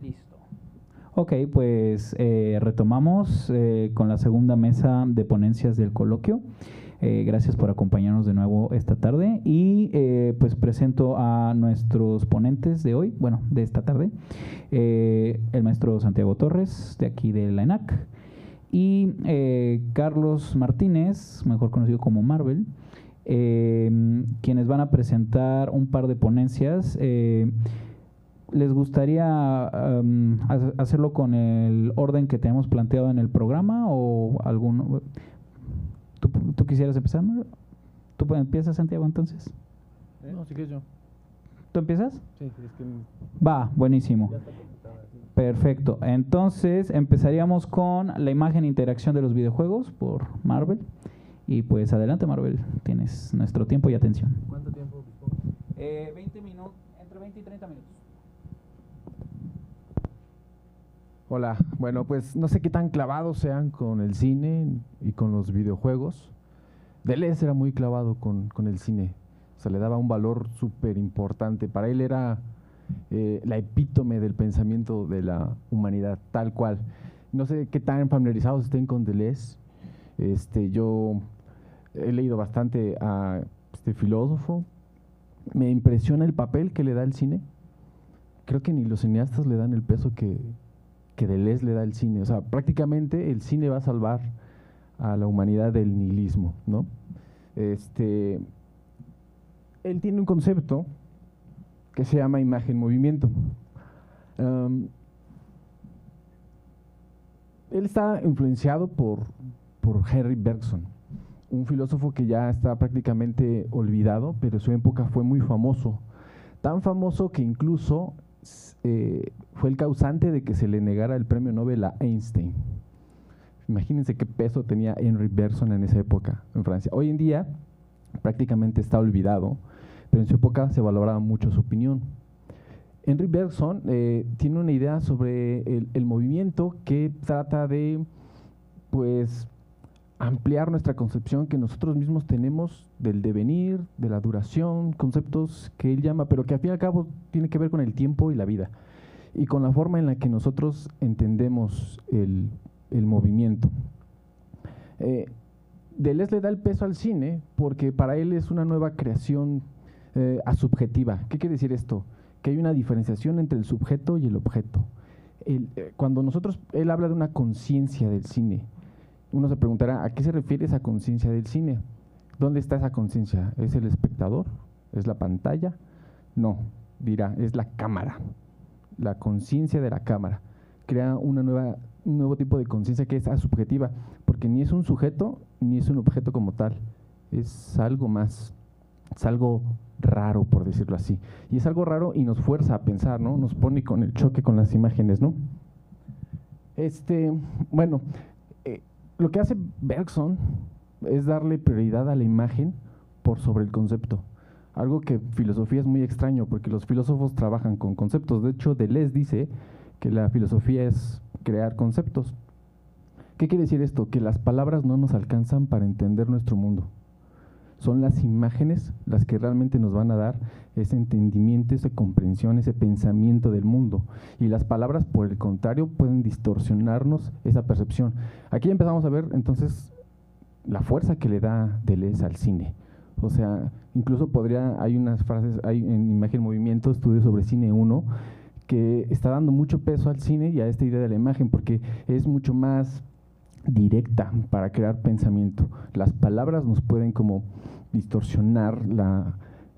Listo. Ok, pues retomamos con la segunda mesa de ponencias del coloquio. Gracias por acompañarnos de nuevo esta tarde y pues presento a nuestros ponentes de hoy, bueno, de esta tarde, el maestro Santiago Torres, de aquí de la ENAC, y Carlos Martínez, mejor conocido como Marvel, quienes van a presentar un par de ponencias. ¿Les gustaría hacerlo con el orden que tenemos planteado en el programa o algún? ¿Tú quisieras empezar? ¿Tú empiezas, Santiago, entonces? No, si quieres yo. ¿Tú empiezas? Sí, es que… Va, buenísimo. Perfecto. Entonces empezaríamos con la imagen e interacción de los videojuegos por Marvel. Y pues adelante, Marvel, tienes nuestro tiempo y atención. ¿Cuánto tiempo? 20 minutos, entre 20 y 30 minutos. Hola, bueno, pues no sé qué tan clavados sean con el cine y con los videojuegos. Deleuze era muy clavado con el cine, o sea, le daba un valor súper importante. Para él era la epítome del pensamiento de la humanidad, tal cual. No sé qué tan familiarizados estén con Deleuze. Yo he leído bastante a este filósofo. Me impresiona el papel que le da el cine. Creo que ni los cineastas le dan el peso que Deleuze le da el cine. O sea, prácticamente el cine va a salvar a la humanidad del nihilismo, ¿no? Él tiene un concepto que se llama imagen-movimiento. Él está influenciado por Henry Bergson, un filósofo que ya está prácticamente olvidado, pero en su época fue muy famoso. Tan famoso que incluso fue el causante de que se le negara el premio Nobel a Einstein. Imagínense qué peso tenía Henry Bergson en esa época en Francia. Hoy en día prácticamente está olvidado, pero en su época se valoraba mucho su opinión. Henry Bergson tiene una idea sobre el movimiento que trata de, pues, ampliar nuestra concepción que nosotros mismos tenemos del devenir, de la duración, conceptos que él llama, pero que al fin y al cabo tiene que ver con el tiempo y la vida, y con la forma en la que nosotros entendemos el movimiento. Deleuze le da el peso al cine porque para él es una nueva creación asubjetiva. ¿Qué quiere decir esto? Que hay una diferenciación entre el sujeto y el objeto. Cuando él habla de una conciencia del cine, uno se preguntará, ¿a qué se refiere esa conciencia del cine? ¿Dónde está esa conciencia? ¿Es el espectador? ¿Es la pantalla? No, dirá, es la cámara, la conciencia de la cámara. Crea un nuevo tipo de conciencia que es asubjetiva, porque ni es un sujeto ni es un objeto como tal, es algo más, es algo raro, por decirlo así. Y es algo raro y nos fuerza a pensar, ¿no? Nos pone con el choque con las imágenes, ¿no? Bueno, lo que hace Bergson es darle prioridad a la imagen por sobre el concepto. Algo que en filosofía es muy extraño, porque los filósofos trabajan con conceptos. De hecho, Deleuze dice que la filosofía es crear conceptos. ¿Qué quiere decir esto? Que las palabras no nos alcanzan para entender nuestro mundo. Son las imágenes las que realmente nos van a dar ese entendimiento, esa comprensión, ese pensamiento del mundo. Y las palabras, por el contrario, pueden distorsionarnos esa percepción. Aquí empezamos a ver, entonces, la fuerza que le da Deleuze al cine. O sea, incluso hay unas frases, hay en Imagen Movimiento, estudio sobre cine 1, que está dando mucho peso al cine y a esta idea de la imagen, porque es mucho más directa para crear pensamiento. Las palabras nos pueden como distorsionar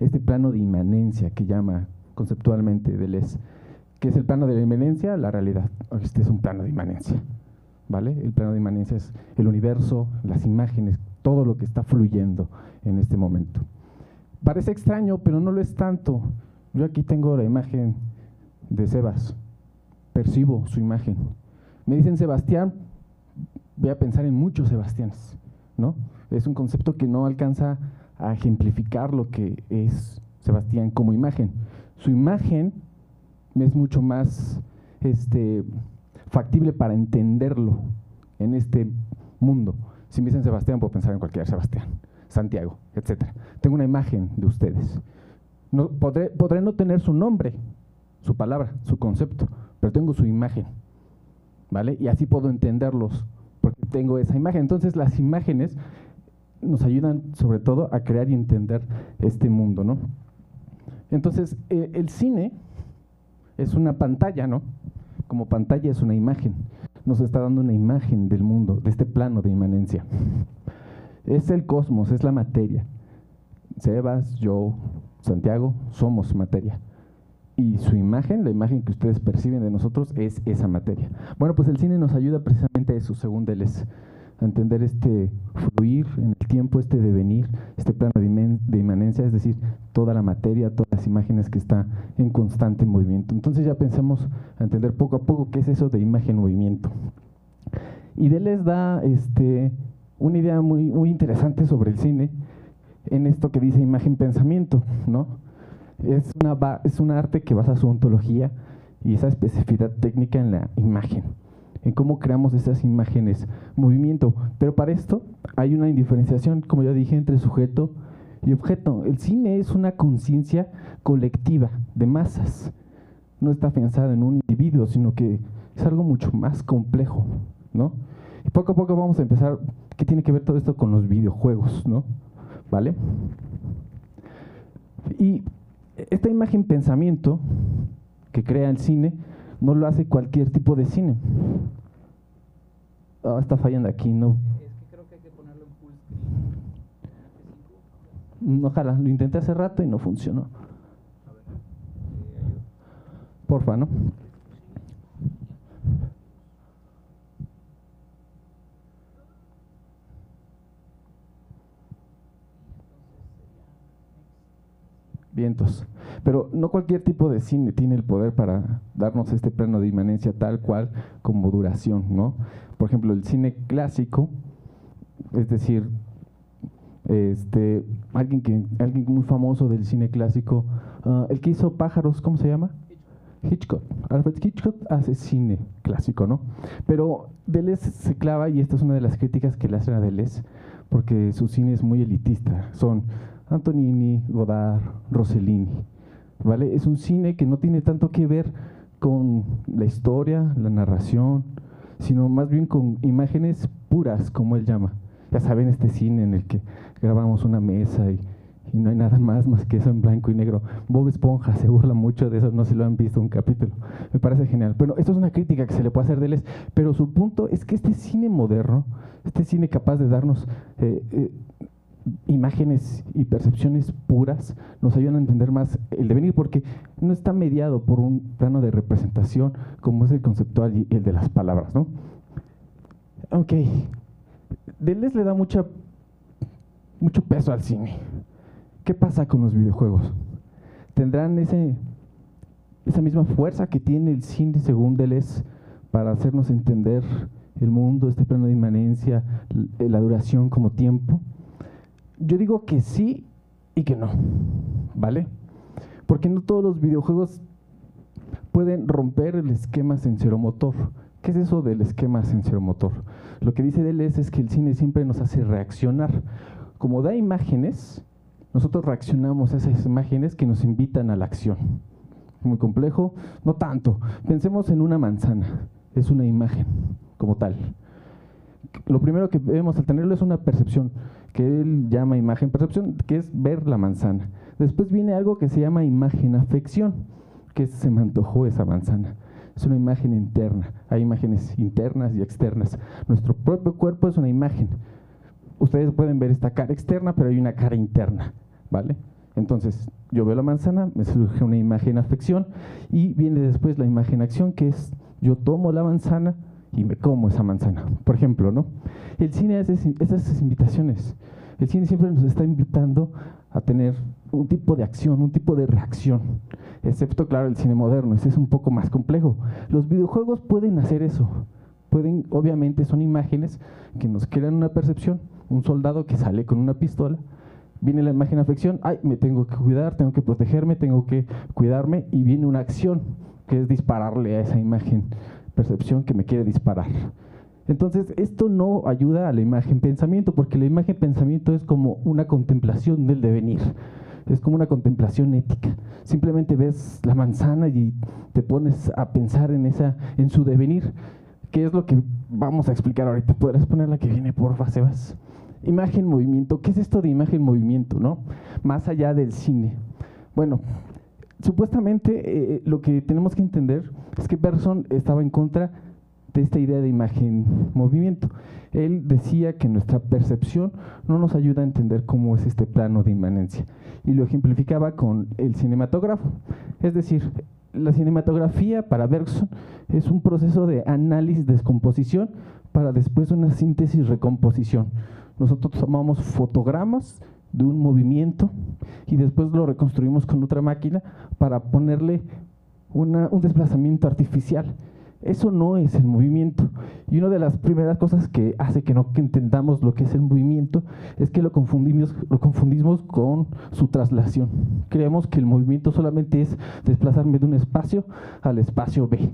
este plano de inmanencia que llama conceptualmente Deleuze. ¿Qué es el plano de la inmanencia? La realidad. Este es un plano de inmanencia, ¿vale? El plano de inmanencia es el universo, las imágenes, todo lo que está fluyendo en este momento. Parece extraño, pero no lo es tanto. Yo aquí tengo la imagen de Sebas, percibo su imagen. Me dicen Sebastián, voy a pensar en muchos Sebastianes, ¿no? Es un concepto que no alcanza a ejemplificar lo que es Sebastián como imagen. Su imagen es mucho más factible para entenderlo en este mundo. Si me dicen Sebastián, puedo pensar en cualquier Sebastián, Santiago, etc. Tengo una imagen de ustedes. Podré no tener su nombre, su palabra, su concepto, pero tengo su imagen, ¿vale? Y así puedo entenderlos, porque tengo esa imagen. Entonces las imágenes nos ayudan sobre todo a crear y entender este mundo, ¿no? Entonces el cine es una pantalla, ¿no? Como pantalla es una imagen, nos está dando una imagen del mundo, de este plano de inmanencia. Es el cosmos, es la materia. Sebas, yo, Santiago, somos materia. Y su imagen, la imagen que ustedes perciben de nosotros, es esa materia. Bueno, pues el cine nos ayuda precisamente a eso, según Deleuze, a entender este fluir en el tiempo, este devenir, este plano de inmanencia, es decir, toda la materia, todas las imágenes que está en constante movimiento. Entonces ya pensemos a entender poco a poco qué es eso de imagen-movimiento. Y Deleuze da una idea muy interesante sobre el cine, en esto que dice imagen-pensamiento, ¿no? Es un arte que basa su ontología y esa especificidad técnica en la imagen, en cómo creamos esas imágenes, movimiento. Pero para esto hay una diferenciación, como ya dije, entre sujeto y objeto. El cine es una conciencia colectiva de masas. No está afianzada en un individuo, sino que es algo mucho más complejo, ¿no? Y poco a poco vamos a empezar, ¿qué tiene que ver todo esto con los videojuegos, ¿no? ¿Vale? Y esta imagen pensamiento que crea el cine no lo hace cualquier tipo de cine. Está fallando aquí, ¿no? Es que creo que hay que ponerlo en full screen. Ojalá, lo intenté hace rato y no funcionó. A ver, Porfa, ¿no? Vientos. Pero no cualquier tipo de cine tiene el poder para darnos este plano de inmanencia tal cual como duración, ¿no? Por ejemplo, el cine clásico, es decir, alguien muy famoso del cine clásico, el que hizo Pájaros, ¿cómo se llama? Hitchcock. Alfred Hitchcock hace cine clásico, ¿no? Pero Deleuze se clava, y esta es una de las críticas que le hacen a Deleuze, porque su cine es muy elitista. Son Antonioni, Godard, Rossellini, ¿vale? Es un cine que no tiene tanto que ver con la historia, la narración, sino más bien con imágenes puras, como él llama. Ya saben, este cine en el que grabamos una mesa y no hay nada más que eso en blanco y negro. Bob Esponja se burla mucho de eso, no sé si lo han visto un capítulo. Me parece genial. Pero esto es una crítica que se le puede hacer de Deleuze, pero su punto es que este cine moderno, este cine capaz de darnos imágenes y percepciones puras, nos ayudan a entender más el devenir, porque no está mediado por un plano de representación como es el conceptual y el de las palabras, ¿no? Ok, Deleuze le da mucho peso al cine. ¿Qué pasa con los videojuegos? ¿Tendrán esa misma fuerza que tiene el cine según Deleuze para hacernos entender el mundo, este plano de inmanencia, la duración como tiempo? Yo digo que sí y que no, ¿vale? Porque no todos los videojuegos pueden romper el esquema sensoromotor. ¿Qué es eso del esquema sensoromotor? Lo que dice Deleuze es que el cine siempre nos hace reaccionar. Como da imágenes, nosotros reaccionamos a esas imágenes que nos invitan a la acción. Muy complejo, no tanto. Pensemos en una manzana, es una imagen como tal. Lo primero que vemos al tenerlo es una percepción, que él llama imagen-percepción, que es ver la manzana. Después viene algo que se llama imagen-afección, que es se me antojó esa manzana. Es una imagen interna, hay imágenes internas y externas. Nuestro propio cuerpo es una imagen. Ustedes pueden ver esta cara externa, pero hay una cara interna, ¿vale? Entonces, yo veo la manzana, me surge una imagen-afección, y viene después la imagen-acción, que es yo tomo la manzana y me como esa manzana, por ejemplo, ¿no? El cine hace esas invitaciones. El cine siempre nos está invitando a tener un tipo de acción, un tipo de reacción, excepto, claro, el cine moderno, ese es un poco más complejo. Los videojuegos pueden hacer eso, obviamente son imágenes que nos crean una percepción, un soldado que sale con una pistola, viene la imagen afección, ay, me tengo que cuidar, tengo que protegerme, tengo que cuidarme, y viene una acción, que es dispararle a esa imagen, percepción que me quiere disparar. Entonces, esto no ayuda a la imagen pensamiento, porque la imagen pensamiento es como una contemplación del devenir. es como una contemplación ética. Simplemente ves la manzana y te pones a pensar en su devenir. ¿Qué es lo que vamos a explicar ahorita? ¿Podrás poner la que viene, porfa, Sebas? Imagen, movimiento. ¿Qué es esto de imagen, movimiento, no? Más allá del cine. Bueno, supuestamente lo que tenemos que entender es que Bergson estaba en contra de esta idea de imagen-movimiento. Él decía que nuestra percepción no nos ayuda a entender cómo es este plano de inmanencia, y lo ejemplificaba con el cinematógrafo. Es decir, la cinematografía para Bergson es un proceso de análisis-descomposición para después una síntesis-recomposición. Nosotros tomamos fotogramas de un movimiento y después lo reconstruimos con otra máquina para ponerle un desplazamiento artificial. Eso no es el movimiento. Y una de las primeras cosas que hace que no entendamos lo que es el movimiento es que lo confundimos con su traslación. Creemos que el movimiento solamente es desplazarme de un espacio al espacio B.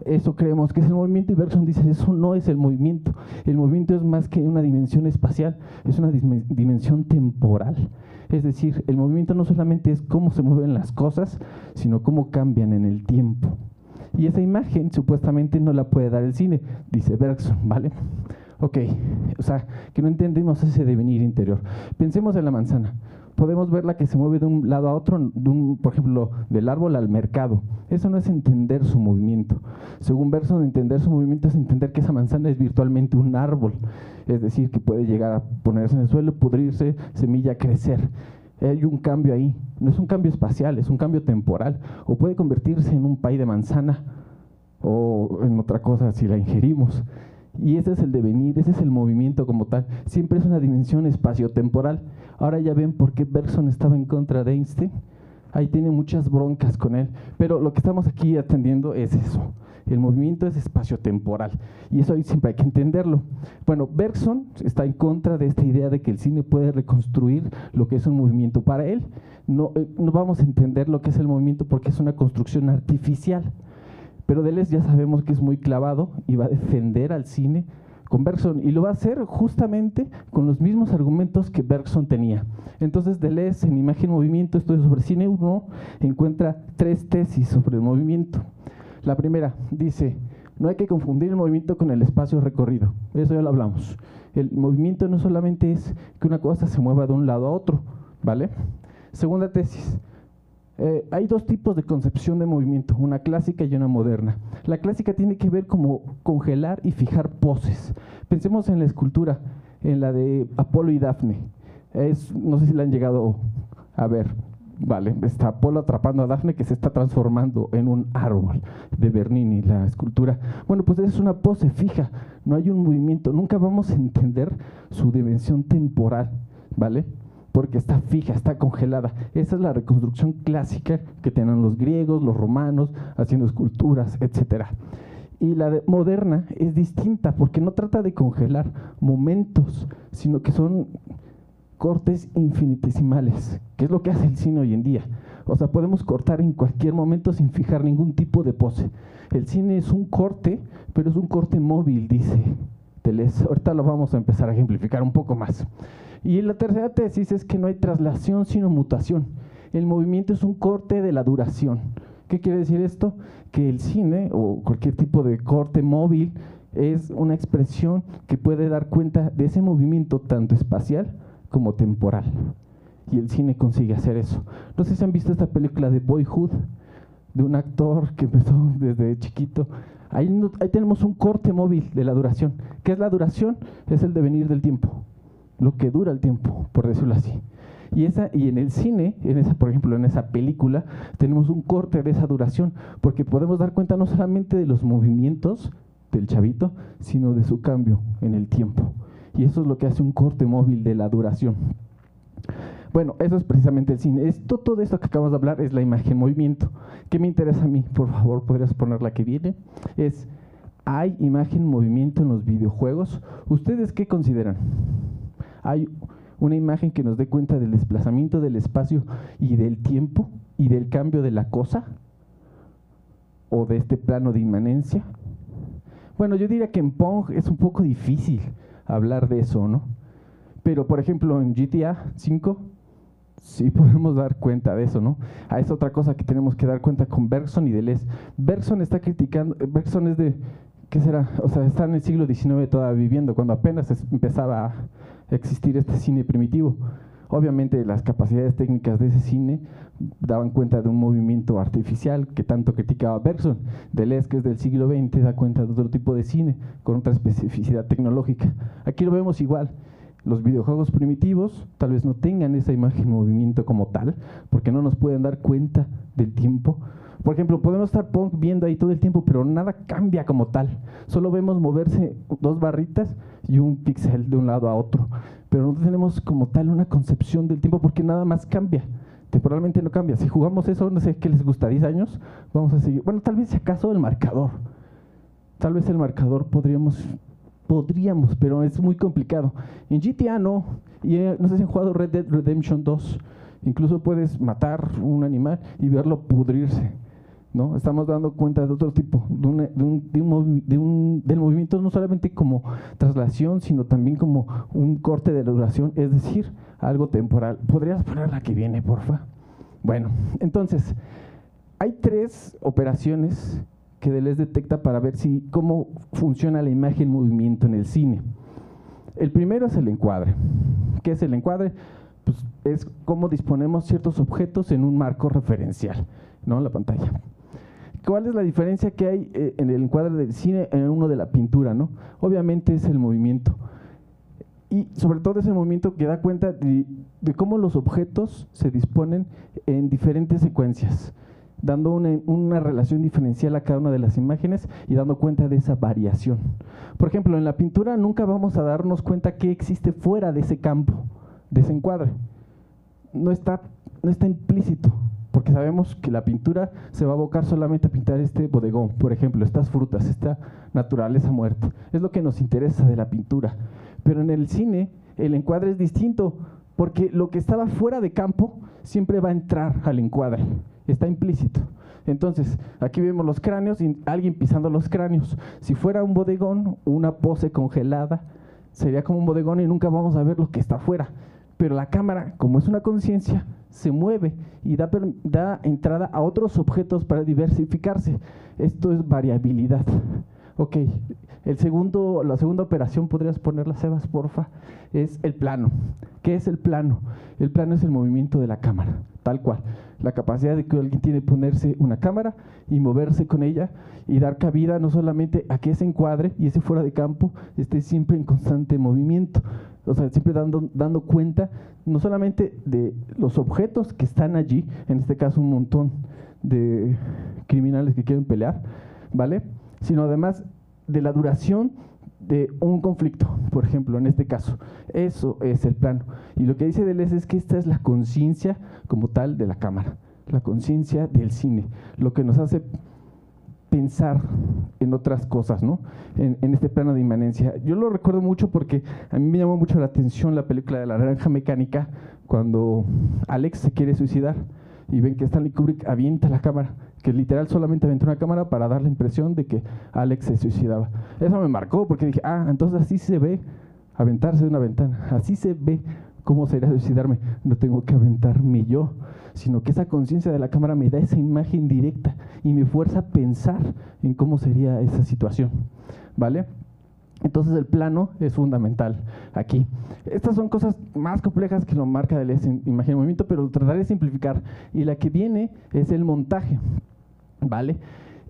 Eso creemos que es el movimiento, y Bergson dice, eso no es el movimiento. El movimiento es más que una dimensión espacial, es una dimensión temporal. Es decir, el movimiento no solamente es cómo se mueven las cosas, sino cómo cambian en el tiempo. Y esa imagen supuestamente no la puede dar el cine, dice Bergson, ¿vale? Ok, o sea, que no entendemos ese devenir interior. Pensemos en la manzana. Podemos verla que se mueve de un lado a otro, por ejemplo, del árbol al mercado. Eso no es entender su movimiento. Según Bergson, entender su movimiento es entender que esa manzana es virtualmente un árbol. Es decir, que puede llegar a ponerse en el suelo, pudrirse, semilla, crecer. Hay un cambio ahí. No es un cambio espacial, es un cambio temporal. O puede convertirse en un pay de manzana o en otra cosa si la ingerimos. Y ese es el devenir, ese es el movimiento como tal. Siempre es una dimensión espaciotemporal. Ahora ya ven por qué Bergson estaba en contra de Einstein. Ahí tiene muchas broncas con él. Pero lo que estamos aquí atendiendo es eso. El movimiento es espaciotemporal. Y eso ahí siempre hay que entenderlo. Bueno, Bergson está en contra de esta idea de que el cine puede reconstruir lo que es un movimiento. Para él no vamos a entender lo que es el movimiento porque es una construcción artificial. Pero Deleuze ya sabemos que es muy clavado y va a defender al cine con Bergson, y lo va a hacer justamente con los mismos argumentos que Bergson tenía. Entonces Deleuze, en Imagen Movimiento, estudio sobre cine 1, encuentra 3 tesis sobre el movimiento. La primera dice, no hay que confundir el movimiento con el espacio recorrido. Eso ya lo hablamos. El movimiento no solamente es que una cosa se mueva de un lado a otro, ¿vale? Segunda tesis. Hay 2 tipos de concepción de movimiento, una clásica y una moderna. La clásica tiene que ver como congelar y fijar poses. Pensemos en la escultura, en la de Apolo y Dafne. No sé si la han llegado a ver. Vale, está Apolo atrapando a Dafne, que se está transformando en un árbol, de Bernini, la escultura. Bueno, pues es una pose fija, no hay un movimiento. Nunca vamos a entender su dimensión temporal, ¿vale? Porque está fija, está congelada. Esa es la reconstrucción clásica que tenían los griegos, los romanos, haciendo esculturas, etc. Y la moderna es distinta, porque no trata de congelar momentos, sino que son cortes infinitesimales, que es lo que hace el cine hoy en día. O sea, podemos cortar en cualquier momento sin fijar ningún tipo de pose. El cine es un corte, pero es un corte móvil, dice Deleuze. Ahorita lo vamos a empezar a ejemplificar un poco más. Y la tercera tesis es que no hay traslación sino mutación. El movimiento es un corte de la duración. ¿Qué quiere decir esto? Que el cine o cualquier tipo de corte móvil es una expresión que puede dar cuenta de ese movimiento tanto espacial como temporal. Y el cine consigue hacer eso. No sé si han visto esta película de Boyhood, de un actor que empezó desde chiquito. Ahí tenemos un corte móvil de la duración. ¿Qué es la duración? Es el devenir del tiempo. Lo que dura el tiempo, por decirlo así. Y en el cine, por ejemplo, en esa película, tenemos un corte de esa duración, porque podemos dar cuenta no solamente de los movimientos del chavito, sino de su cambio en el tiempo. Y eso es lo que hace un corte móvil de la duración. Bueno, eso es precisamente el cine. Todo esto que acabamos de hablar es la imagen-movimiento. ¿Qué me interesa a mí? Por favor, ¿podrías poner la que viene? ¿Hay imagen-movimiento en los videojuegos? ¿Ustedes qué consideran? ¿Hay una imagen que nos dé cuenta del desplazamiento del espacio y del tiempo y del cambio de la cosa? ¿O de este plano de inmanencia? Bueno, yo diría que en Pong es un poco difícil hablar de eso, ¿no? Pero, por ejemplo, en GTA 5 Sí podemos dar cuenta de eso, ¿no? Es otra cosa que tenemos que dar cuenta con Bergson y Deleuze. Bergson está criticando, Bergson es de, ¿qué será? O sea, está en el siglo XIX todavía viviendo, cuando apenas empezaba a existir este cine primitivo. Obviamente las capacidades técnicas de ese cine daban cuenta de un movimiento artificial que tanto criticaba Bergson. Deleuze, que es del siglo XX, da cuenta de otro tipo de cine, con otra especificidad tecnológica. Aquí lo vemos igual. Los videojuegos primitivos tal vez no tengan esa imagen en movimiento como tal, porque no nos pueden dar cuenta del tiempo. Por ejemplo, podemos estar viendo ahí todo el tiempo, pero nada cambia como tal. Solo vemos moverse 2 barritas y un píxel de un lado a otro. Pero no tenemos como tal una concepción del tiempo porque nada más cambia. Temporalmente no cambia. Si jugamos eso, no sé qué les gusta, 10 años, vamos a seguir. Bueno, tal vez si acaso el marcador. Tal vez el marcador podríamos, pero es muy complicado. En GTA no. Y no sé si han jugado Red Dead Redemption 2. Incluso puedes matar un animal y verlo pudrirse, ¿no? Estamos dando cuenta de otro tipo, del movimiento, no solamente como traslación, sino también como un corte de la duración, es decir, algo temporal. ¿Podrías poner la que viene, porfa? Bueno, entonces, hay 3 operaciones que Deleuze detecta para ver cómo funciona la imagen movimiento en el cine. El primero es el encuadre. ¿Qué es el encuadre? Pues es cómo disponemos ciertos objetos en un marco referencial, ¿no? En la pantalla. ¿Cuál es la diferencia que hay en el encuadre del cine en uno de la pintura, ¿no? Obviamente es el movimiento. Y sobre todo ese movimiento que da cuenta de cómo los objetos se disponen en diferentes secuencias, dando una relación diferencial a cada una de las imágenes y dando cuenta de esa variación. Por ejemplo, en la pintura nunca vamos a darnos cuenta qué existe fuera de ese campo, de ese encuadre. No está implícito, porque sabemos que la pintura se va a abocar solamente a pintar este bodegón, por ejemplo, estas frutas, esta naturaleza muerta. Es lo que nos interesa de la pintura. Pero en el cine, el encuadre es distinto, porque lo que estaba fuera de campo siempre va a entrar al encuadre. Está implícito. Entonces, aquí vemos los cráneos y alguien pisando los cráneos. Si fuera un bodegón, una pose congelada, sería como un bodegón y nunca vamos a ver lo que está afuera. Pero la cámara, como es una conciencia, se mueve y da entrada a otros objetos para diversificarse. Esto es variabilidad. Ok, la segunda operación, ¿podrías ponerla, Sebas, porfa? Es el plano. ¿Qué es el plano? El plano es el movimiento de la cámara, tal cual. La capacidad de que alguien tiene ponerse una cámara y moverse con ella y dar cabida no solamente a que ese encuadre y ese fuera de campo esté siempre en constante movimiento. O sea, siempre dando cuenta no solamente de los objetos que están allí, en este caso un montón de criminales que quieren pelear, ¿vale? Sino además de la duración de un conflicto, por ejemplo, en este caso. Eso es el plano. Y lo que dice Deleuze es que esta es la conciencia como tal de la cámara, la conciencia del cine, lo que nos hace pensar en otras cosas, ¿no? En este plano de inmanencia. Yo lo recuerdo mucho porque a mí me llamó mucho la atención la película de La Naranja Mecánica, cuando Alex se quiere suicidar y ven que Stanley Kubrick avienta la cámara, que literal solamente aventó una cámara para dar la impresión de que Alex se suicidaba. Eso me marcó porque dije, entonces así se ve aventarse de una ventana, así se ve cómo sería suicidarme. No tengo que aventarme yo, sino que esa conciencia de la cámara me da esa imagen directa y me fuerza a pensar en cómo sería esa situación, ¿vale? Entonces el plano es fundamental aquí. Estas son cosas más complejas que lo marca Deleuze en imagen y movimiento, pero lo trataré de simplificar. Y la que viene es el montaje, ¿vale?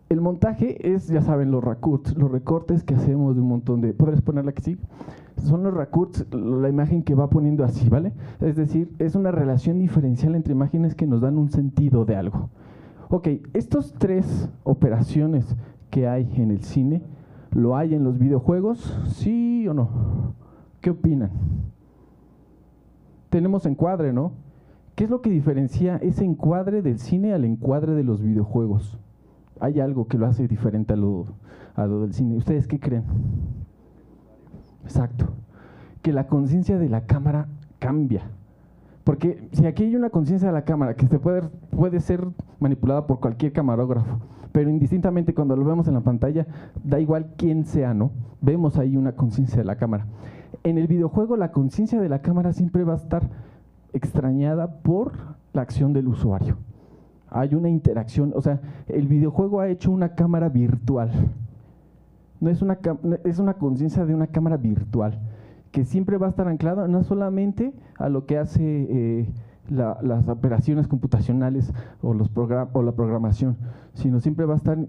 El montaje es, ya saben, los recortes que hacemos de un montón de... ¿Podrías ponerla que sí? Son los recortes, la imagen que va poniendo así, ¿vale? Es decir, es una relación diferencial entre imágenes que nos dan un sentido de algo. Ok, estas 3 operaciones que hay en el cine, ¿lo hay en los videojuegos? ¿Sí o no? ¿Qué opinan? Tenemos encuadre, ¿no? ¿Qué es lo que diferencia ese encuadre del cine al encuadre de los videojuegos? Hay algo que lo hace diferente a lo del cine. ¿Ustedes qué creen? Exacto. Que la conciencia de la cámara cambia. Porque si aquí hay una conciencia de la cámara que puede ser manipulada por cualquier camarógrafo, pero indistintamente cuando lo vemos en la pantalla, da igual quién sea, ¿no? Vemos ahí una conciencia de la cámara. En el videojuego la conciencia de la cámara siempre va a estar extrañada por la acción del usuario. Hay una interacción, o sea, el videojuego ha hecho una cámara virtual. No es una conciencia de una cámara virtual, que siempre va a estar anclada no solamente a lo que hace las operaciones computacionales o la programación, sino siempre va a estar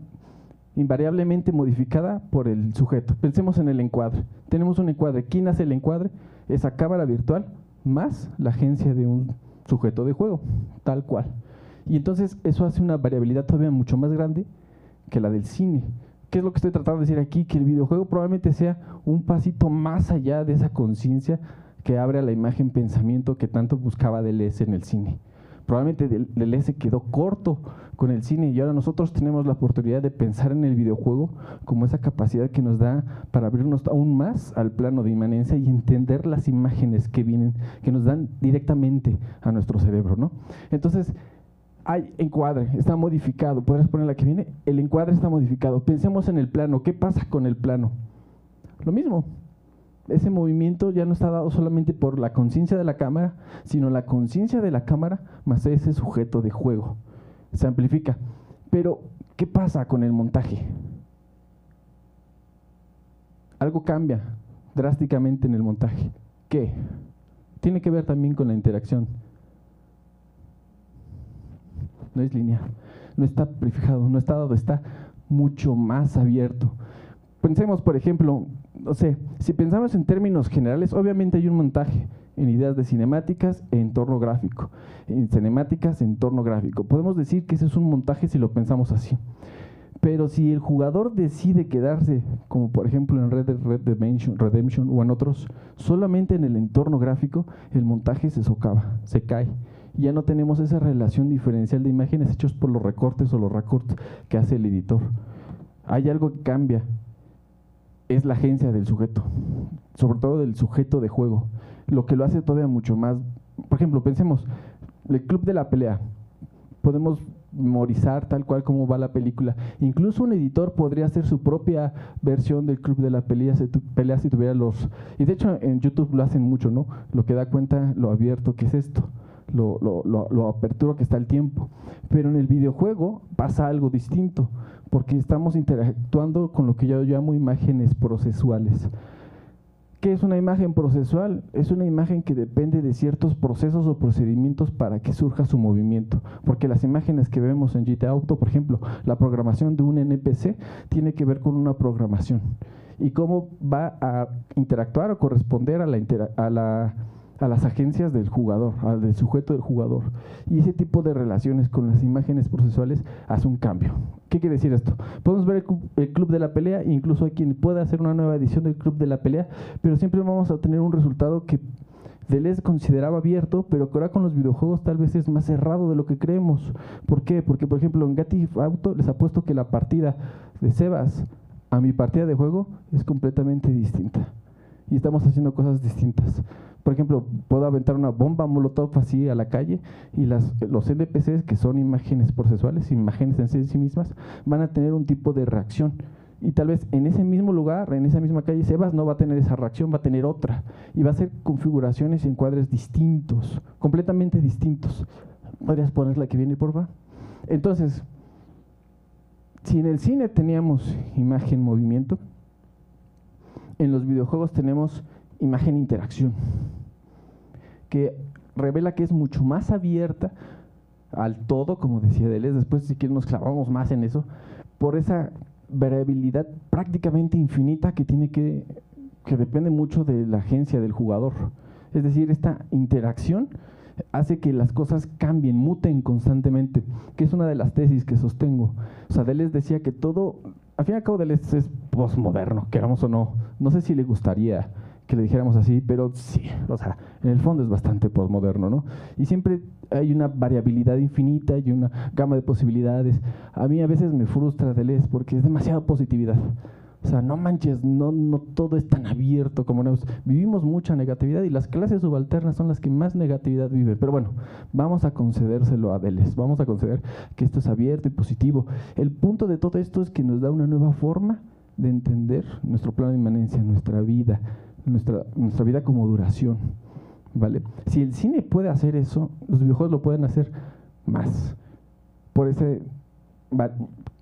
invariablemente modificada por el sujeto. Pensemos en el encuadre. Tenemos un encuadre. ¿Quién hace el encuadre? Esa cámara virtual más la agencia de un sujeto de juego, tal cual. Y entonces eso hace una variabilidad todavía mucho más grande que la del cine. ¿Qué es lo que estoy tratando de decir aquí? Que el videojuego probablemente sea un pasito más allá de esa conciencia que abre a la imagen pensamiento que tanto buscaba Deleuze en el cine. Probablemente Deleuze se quedó corto con el cine y ahora nosotros tenemos la oportunidad de pensar en el videojuego como esa capacidad que nos da para abrirnos aún más al plano de inmanencia y entender las imágenes que vienen, que nos dan directamente a nuestro cerebro, ¿no? Entonces, hay encuadre, está modificado. ¿Podrías poner la que viene? El encuadre está modificado. Pensemos en el plano. ¿Qué pasa con el plano? Lo mismo. Ese movimiento ya no está dado solamente por la conciencia de la cámara, sino la conciencia de la cámara más ese sujeto de juego. Se amplifica. Pero, ¿qué pasa con el montaje? Algo cambia drásticamente en el montaje. ¿Qué? Tiene que ver también con la interacción. No es lineal, no está prefijado, no está dado, está mucho más abierto. Pensemos, por ejemplo, no sé, si pensamos en términos generales, obviamente hay un montaje en ideas de cinemáticas e entorno gráfico, en cinemáticas e entorno gráfico. Podemos decir que ese es un montaje si lo pensamos así. Pero si el jugador decide quedarse, como por ejemplo en Red Dead Redemption o en otros, solamente en el entorno gráfico, el montaje se socava, se cae. Ya no tenemos esa relación diferencial de imágenes hechos por los recortes o los recortes que hace el editor. Hay algo que cambia, es la agencia del sujeto, sobre todo del sujeto de juego, lo que lo hace todavía mucho más. Por ejemplo, pensemos, el club de la pelea, podemos memorizar tal cual como va la película. Incluso un editor podría hacer su propia versión del club de la pelea si tuviera los... Y de hecho en YouTube lo hacen mucho, ¿no? Lo que da cuenta lo abierto que es esto. Lo apertura que está el tiempo. Pero en el videojuego pasa algo distinto, porque estamos interactuando con lo que yo llamo imágenes procesuales. ¿Qué es una imagen procesual? Es una imagen que depende de ciertos procesos o procedimientos para que surja su movimiento, porque las imágenes que vemos en GTA Auto, por ejemplo, la programación de un NPC tiene que ver con una programación y cómo va a interactuar o corresponder a las agencias del jugador, del sujeto del jugador. Y ese tipo de relaciones con las imágenes procesuales hace un cambio. ¿Qué quiere decir esto? Podemos ver el club de la pelea, incluso hay quien pueda hacer una nueva edición del club de la pelea, pero siempre vamos a tener un resultado que Deleuze consideraba abierto, pero que ahora con los videojuegos tal vez es más cerrado de lo que creemos. ¿Por qué? Porque, por ejemplo, en Grand Theft Auto les apuesto que la partida de Sebas a mi partida de juego es completamente distinta. Y estamos haciendo cosas distintas. Por ejemplo, puedo aventar una bomba molotov así a la calle y los NPCs, que son imágenes procesuales, imágenes en sí mismas, van a tener un tipo de reacción. Y tal vez en ese mismo lugar, en esa misma calle, Sebas no va a tener esa reacción, va a tener otra. Y va a ser configuraciones y encuadres distintos, completamente distintos. ¿Podrías poner la que viene, por favor? Entonces, si en el cine teníamos imagen-movimiento, en los videojuegos tenemos imagen-interacción, que revela que es mucho más abierta al todo, como decía Deleuze. Después, si quieren, nos clavamos más en eso, por esa variabilidad prácticamente infinita que tiene que depende mucho de la agencia del jugador. Es decir, esta interacción hace que las cosas cambien, muten constantemente, que es una de las tesis que sostengo. O sea, Deleuze decía que todo, al fin y al cabo, Deleuze es posmoderno, queramos o no. No sé si le gustaría que le dijéramos así, pero sí, o sea, en el fondo es bastante posmoderno, ¿no? Y siempre hay una variabilidad infinita y una gama de posibilidades. A mí a veces me frustra Deleuze porque es demasiada positividad. O sea, no manches, no todo es tan abierto como vivimos mucha negatividad y las clases subalternas son las que más negatividad viven. Pero bueno, vamos a concedérselo a Deleuze, vamos a conceder que esto es abierto y positivo. El punto de todo esto es que nos da una nueva forma de entender nuestro plano de inmanencia, nuestra vida, nuestra vida como duración. ¿vale? Si el cine puede hacer eso, los videojuegos lo pueden hacer más. Por ese,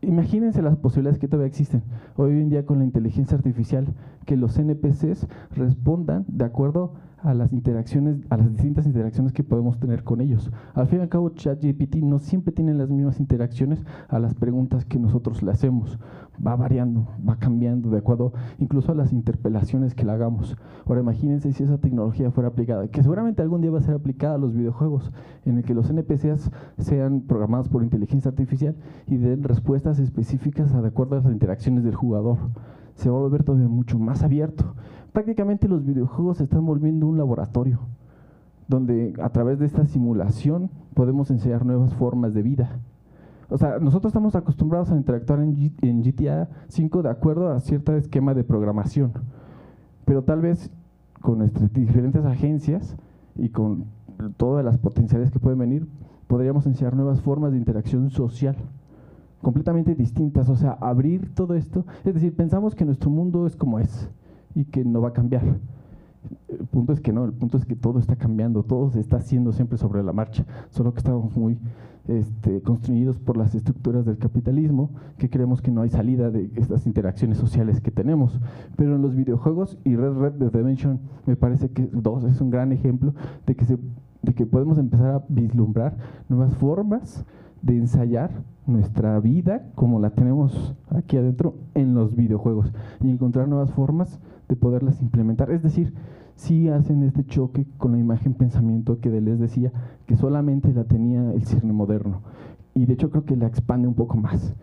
imagínense las posibilidades que todavía existen hoy en día con la inteligencia artificial, que los NPCs respondan de acuerdo a las interacciones, a las distintas interacciones que podemos tener con ellos. Al fin y al cabo, ChatGPT no siempre tiene las mismas interacciones a las preguntas que nosotros le hacemos. Va variando, va cambiando de acuerdo incluso a las interpelaciones que le hagamos. Ahora imagínense si esa tecnología fuera aplicada, que seguramente algún día va a ser aplicada a los videojuegos, en el que los NPCs sean programados por inteligencia artificial y den respuestas específicas de acuerdo a las interacciones del jugador. Se va a volver todavía mucho más abierto. Prácticamente los videojuegos se están volviendo un laboratorio, donde a través de esta simulación podemos enseñar nuevas formas de vida. O sea, nosotros estamos acostumbrados a interactuar en GTA V de acuerdo a cierto esquema de programación, pero tal vez con nuestras diferentes agencias y con todas las potencialidades que pueden venir, podríamos enseñar nuevas formas de interacción social, completamente distintas. O sea, abrir todo esto, es decir, pensamos que nuestro mundo es como es y que no va a cambiar. El punto es que no, el punto es que todo está cambiando, todo se está haciendo siempre sobre la marcha, solo que estamos muy constreñidos por las estructuras del capitalismo, que creemos que no hay salida de estas interacciones sociales que tenemos. Pero en los videojuegos, y Red Dead Redemption me parece que 2 es un gran ejemplo de que podemos empezar a vislumbrar nuevas formas de ensayar nuestra vida como la tenemos aquí adentro en los videojuegos y encontrar nuevas formas de poderlas implementar. Es decir, sí hacen este choque con la imagen-pensamiento que les decía, que solamente la tenía el cine moderno. Y de hecho creo que la expande un poco más.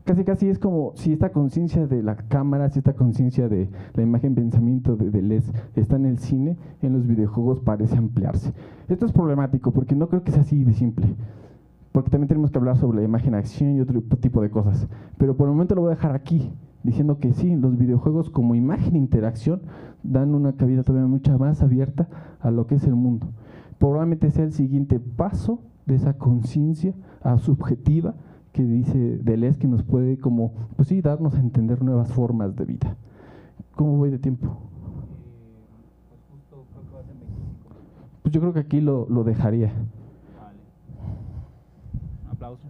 Casi es como si esta conciencia de la cámara, si esta conciencia de la imagen-pensamiento de Deleuze está en el cine, en los videojuegos parece ampliarse. Esto es problemático porque no creo que sea así de simple, porque también tenemos que hablar sobre la imagen-acción y otro tipo de cosas. Pero por el momento lo voy a dejar aquí, diciendo que sí, los videojuegos como imagen-interacción dan una cabida todavía mucho más abierta a lo que es el mundo. Probablemente sea el siguiente paso de esa conciencia subjetiva que dice Deleuze, que nos puede como, pues sí, darnos a entender nuevas formas de vida. ¿Cómo voy de tiempo? Pues justo creo que va a ser 25 minutos. Pues yo creo que aquí lo dejaría. Vale. Un aplauso.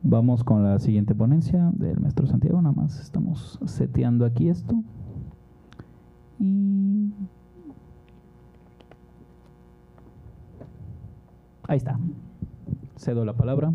Y vamos con la siguiente ponencia del maestro Santiago. Nada más estamos seteando aquí esto. Y ahí está. Cedo la palabra.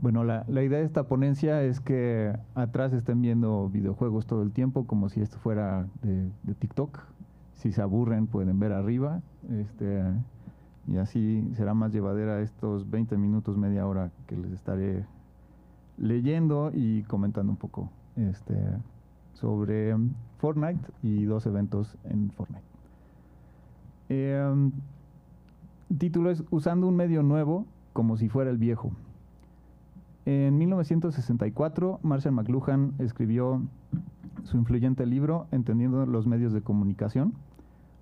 Bueno, la idea de esta ponencia es que atrás estén viendo videojuegos todo el tiempo, como si esto fuera de TikTok. Si se aburren, pueden ver arriba, y así será más llevadera estos 20 minutos, media hora que les estaré leyendo y comentando un poco sobre Fortnite y 2 eventos en Fortnite. El título es Usando un medio nuevo como si fuera el viejo. En 1964, Marshall McLuhan escribió su influyente libro Entendiendo los medios de comunicación,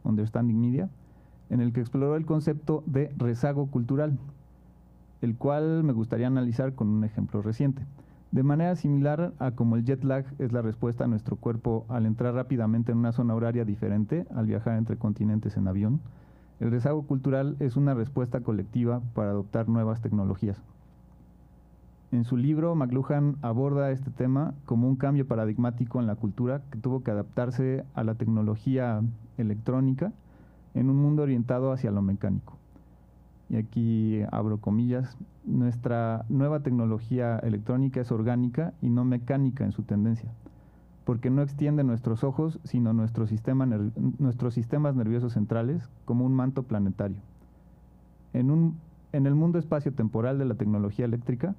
Understanding Media, en el que exploró el concepto de rezago cultural, el cual me gustaría analizar con un ejemplo reciente. De manera similar a como el jet lag es la respuesta a nuestro cuerpo al entrar rápidamente en una zona horaria diferente al viajar entre continentes en avión, el rezago cultural es una respuesta colectiva para adoptar nuevas tecnologías. En su libro, McLuhan aborda este tema como un cambio paradigmático en la cultura que tuvo que adaptarse a la tecnología electrónica en un mundo orientado hacia lo mecánico. Y aquí abro comillas, nuestra nueva tecnología electrónica es orgánica y no mecánica en su tendencia, porque no extiende nuestros ojos, sino nuestros sistemas nerviosos centrales como un manto planetario. En el mundo espacio-temporal de la tecnología eléctrica,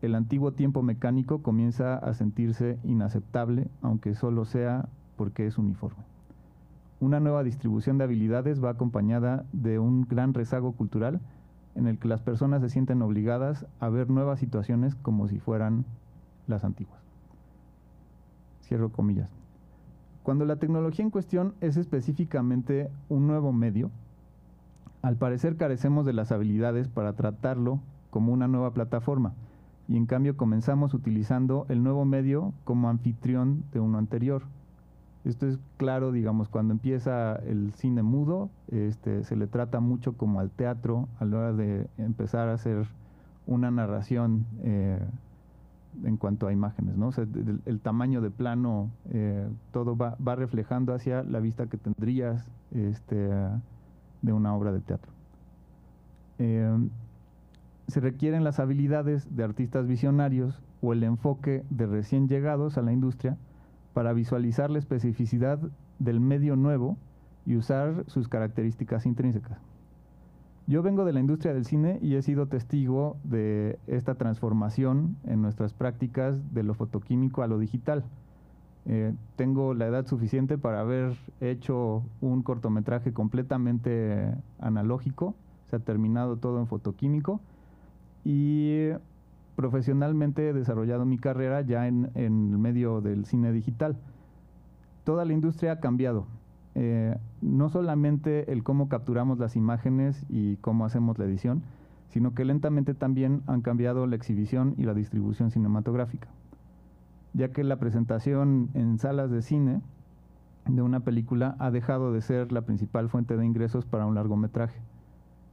el antiguo tiempo mecánico comienza a sentirse inaceptable, aunque solo sea porque es uniforme. Una nueva distribución de habilidades va acompañada de un gran rezago cultural en el que las personas se sienten obligadas a ver nuevas situaciones como si fueran las antiguas. Cierro comillas. Cuando la tecnología en cuestión es específicamente un nuevo medio, al parecer carecemos de las habilidades para tratarlo como una nueva plataforma, y en cambio comenzamos utilizando el nuevo medio como anfitrión de uno anterior. Esto es claro, digamos, cuando empieza el cine mudo, se le trata mucho como al teatro a la hora de empezar a hacer una narración en cuanto a imágenes, ¿no? O sea, el tamaño de plano, todo va reflejando hacia la vista que tendrías de una obra de teatro. Se requieren las habilidades de artistas visionarios o el enfoque de recién llegados a la industria para visualizar la especificidad del medio nuevo y usar sus características intrínsecas. Yo vengo de la industria del cine y he sido testigo de esta transformación en nuestras prácticas de lo fotoquímico a lo digital. Tengo la edad suficiente para haber hecho un cortometraje completamente analógico, se ha terminado todo en fotoquímico, y profesionalmente he desarrollado mi carrera ya en el medio del cine digital. Toda la industria ha cambiado. No solamente el cómo capturamos las imágenes y cómo hacemos la edición, sino que lentamente también han cambiado la exhibición y la distribución cinematográfica, ya que la presentación en salas de cine de una película ha dejado de ser la principal fuente de ingresos para un largometraje.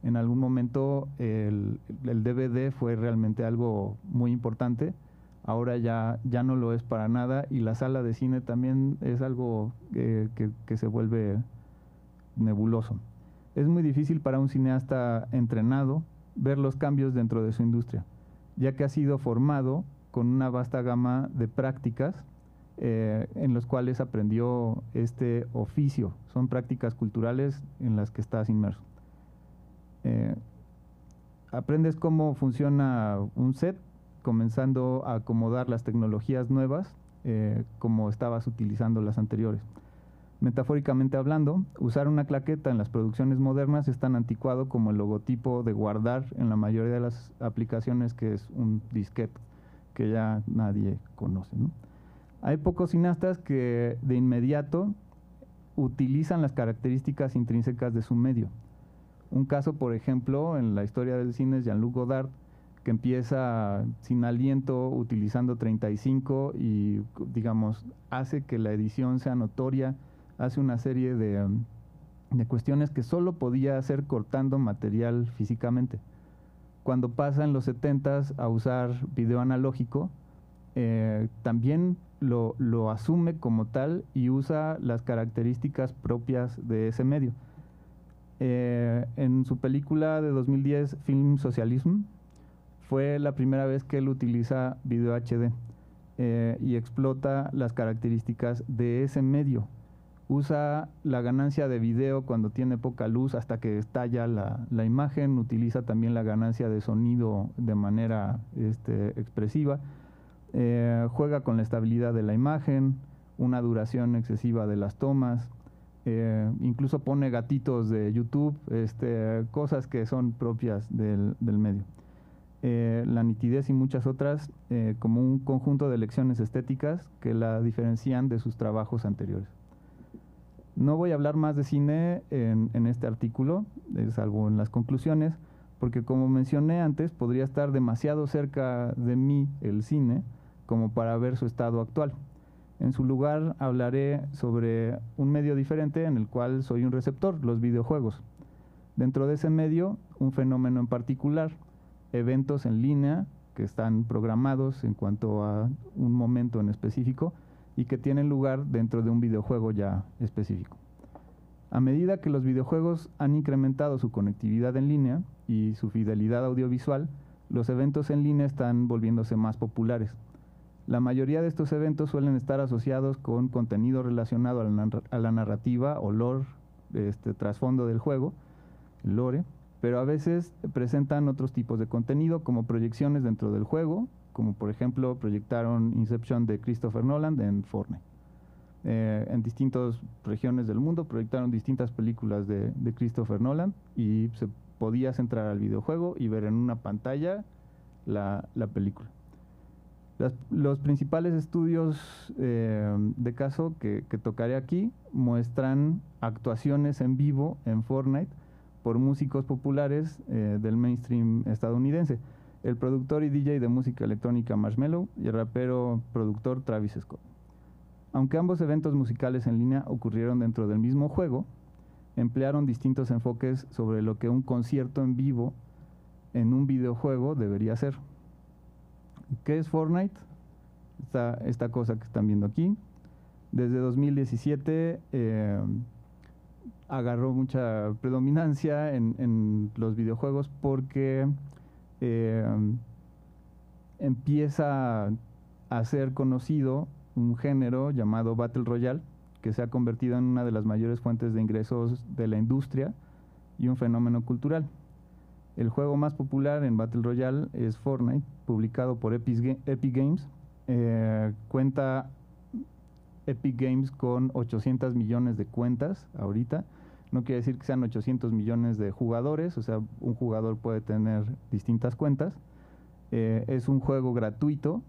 En algún momento el DVD fue realmente algo muy importante, ahora ya no lo es para nada, y la sala de cine también es algo que se vuelve nebuloso. Es muy difícil para un cineasta entrenado ver los cambios dentro de su industria, ya que ha sido formado con una vasta gama de prácticas en los cuales aprendió este oficio. Son prácticas culturales en las que estás inmerso. Aprendes cómo funciona un set, comenzando a acomodar las tecnologías nuevas como estabas utilizando las anteriores. Metafóricamente hablando, usar una claqueta en las producciones modernas es tan anticuado como el logotipo de guardar en la mayoría de las aplicaciones, que es un disquete que ya nadie conoce, ¿no? Hay pocos cineastas que de inmediato utilizan las características intrínsecas de su medio. Un caso, por ejemplo, en la historia del cine es Jean-Luc Godard, que empieza sin aliento utilizando 35 y, digamos, hace que la edición sea notoria, hace una serie de cuestiones que solo podía hacer cortando material físicamente. Cuando pasa en los 70s a usar video analógico, también lo asume como tal y usa las características propias de ese medio. En su película de 2010, Film Socialism, fue la primera vez que él utiliza video HD y explota las características de ese medio. Usa la ganancia de video cuando tiene poca luz hasta que estalla la imagen, utiliza también la ganancia de sonido de manera expresiva, juega con la estabilidad de la imagen, una duración excesiva de las tomas, incluso pone gatitos de YouTube, cosas que son propias del medio. La nitidez y muchas otras, como un conjunto de lecciones estéticas que la diferencian de sus trabajos anteriores. No voy a hablar más de cine en este artículo, salvo en las conclusiones, porque como mencioné antes, podría estar demasiado cerca de mí el cine como para ver su estado actual. En su lugar hablaré sobre un medio diferente en el cual soy un receptor, los videojuegos. Dentro de ese medio, un fenómeno en particular, eventos en línea que están programados en cuanto a un momento en específico y que tienen lugar dentro de un videojuego ya específico. A medida que los videojuegos han incrementado su conectividad en línea y su fidelidad audiovisual, los eventos en línea están volviéndose más populares. La mayoría de estos eventos suelen estar asociados con contenido relacionado a la narrativa o lore, trasfondo del juego, el lore, pero a veces presentan otros tipos de contenido como proyecciones dentro del juego, como por ejemplo proyectaron Inception de Christopher Nolan en Fortnite. En distintas regiones del mundo proyectaron distintas películas de Christopher Nolan y se podías entrar al videojuego y ver en una pantalla la película. Los principales estudios de caso que tocaré aquí muestran actuaciones en vivo en Fortnite por músicos populares del mainstream estadounidense, el productor y DJ de música electrónica Marshmello y el rapero productor Travis Scott. Aunque ambos eventos musicales en línea ocurrieron dentro del mismo juego, emplearon distintos enfoques sobre lo que un concierto en vivo en un videojuego debería ser. ¿Qué es Fortnite? Esta cosa que están viendo aquí. Desde 2017 agarró mucha predominancia en los videojuegos porque empieza a ser conocido un género llamado Battle Royale, que se ha convertido en una de las mayores fuentes de ingresos de la industria y un fenómeno cultural. El juego más popular en Battle Royale es Fortnite, publicado por Epic Games. Cuenta Epic Games con 800 millones de cuentas ahorita. No quiere decir que sean 800 millones de jugadores, o sea, un jugador puede tener distintas cuentas. Es un juego gratuito,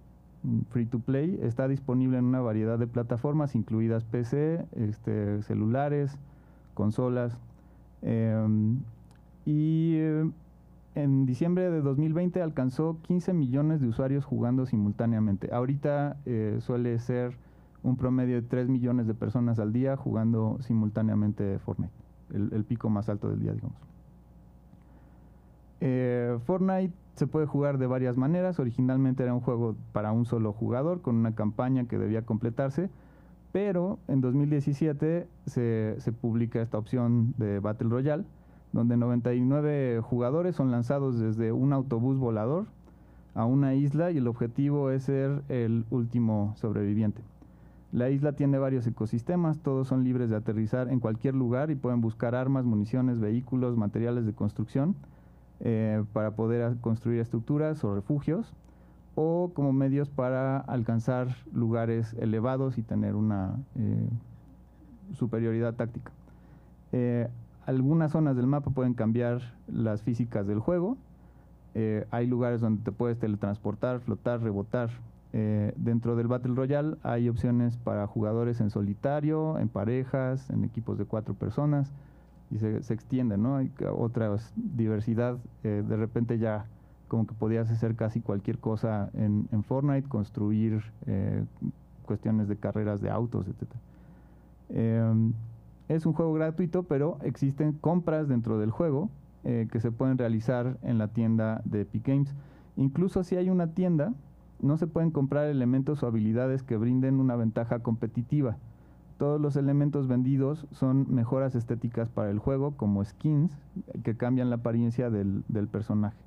free to play, está disponible en una variedad de plataformas, incluidas PC, celulares, consolas. En diciembre de 2020 alcanzó 15 millones de usuarios jugando simultáneamente. Ahorita suele ser un promedio de 3 millones de personas al día jugando simultáneamente Fortnite, el pico más alto del día, digamos. Fortnite se puede jugar de varias maneras. Originalmente era un juego para un solo jugador con una campaña que debía completarse, pero en 2017 se publica esta opción de Battle Royale, donde 99 jugadores son lanzados desde un autobús volador a una isla y el objetivo es ser el último sobreviviente. La isla tiene varios ecosistemas, todos son libres de aterrizar en cualquier lugar y pueden buscar armas, municiones, vehículos, materiales de construcción para poder construir estructuras o refugios, o como medios para alcanzar lugares elevados y tener una superioridad táctica. Algunas zonas del mapa pueden cambiar las físicas del juego. Hay lugares donde te puedes teletransportar, flotar, rebotar. Dentro del Battle Royale hay opciones para jugadores en solitario, en parejas, en equipos de 4 personas y se extiende, ¿no? Hay otra diversidad. De repente ya como que podías hacer casi cualquier cosa en Fortnite, construir cuestiones de carreras de autos, etc. Es un juego gratuito, pero existen compras dentro del juego que se pueden realizar en la tienda de Epic Games. Incluso si hay una tienda, no se pueden comprar elementos o habilidades que brinden una ventaja competitiva. Todos los elementos vendidos son mejoras estéticas para el juego, como skins que cambian la apariencia del personaje,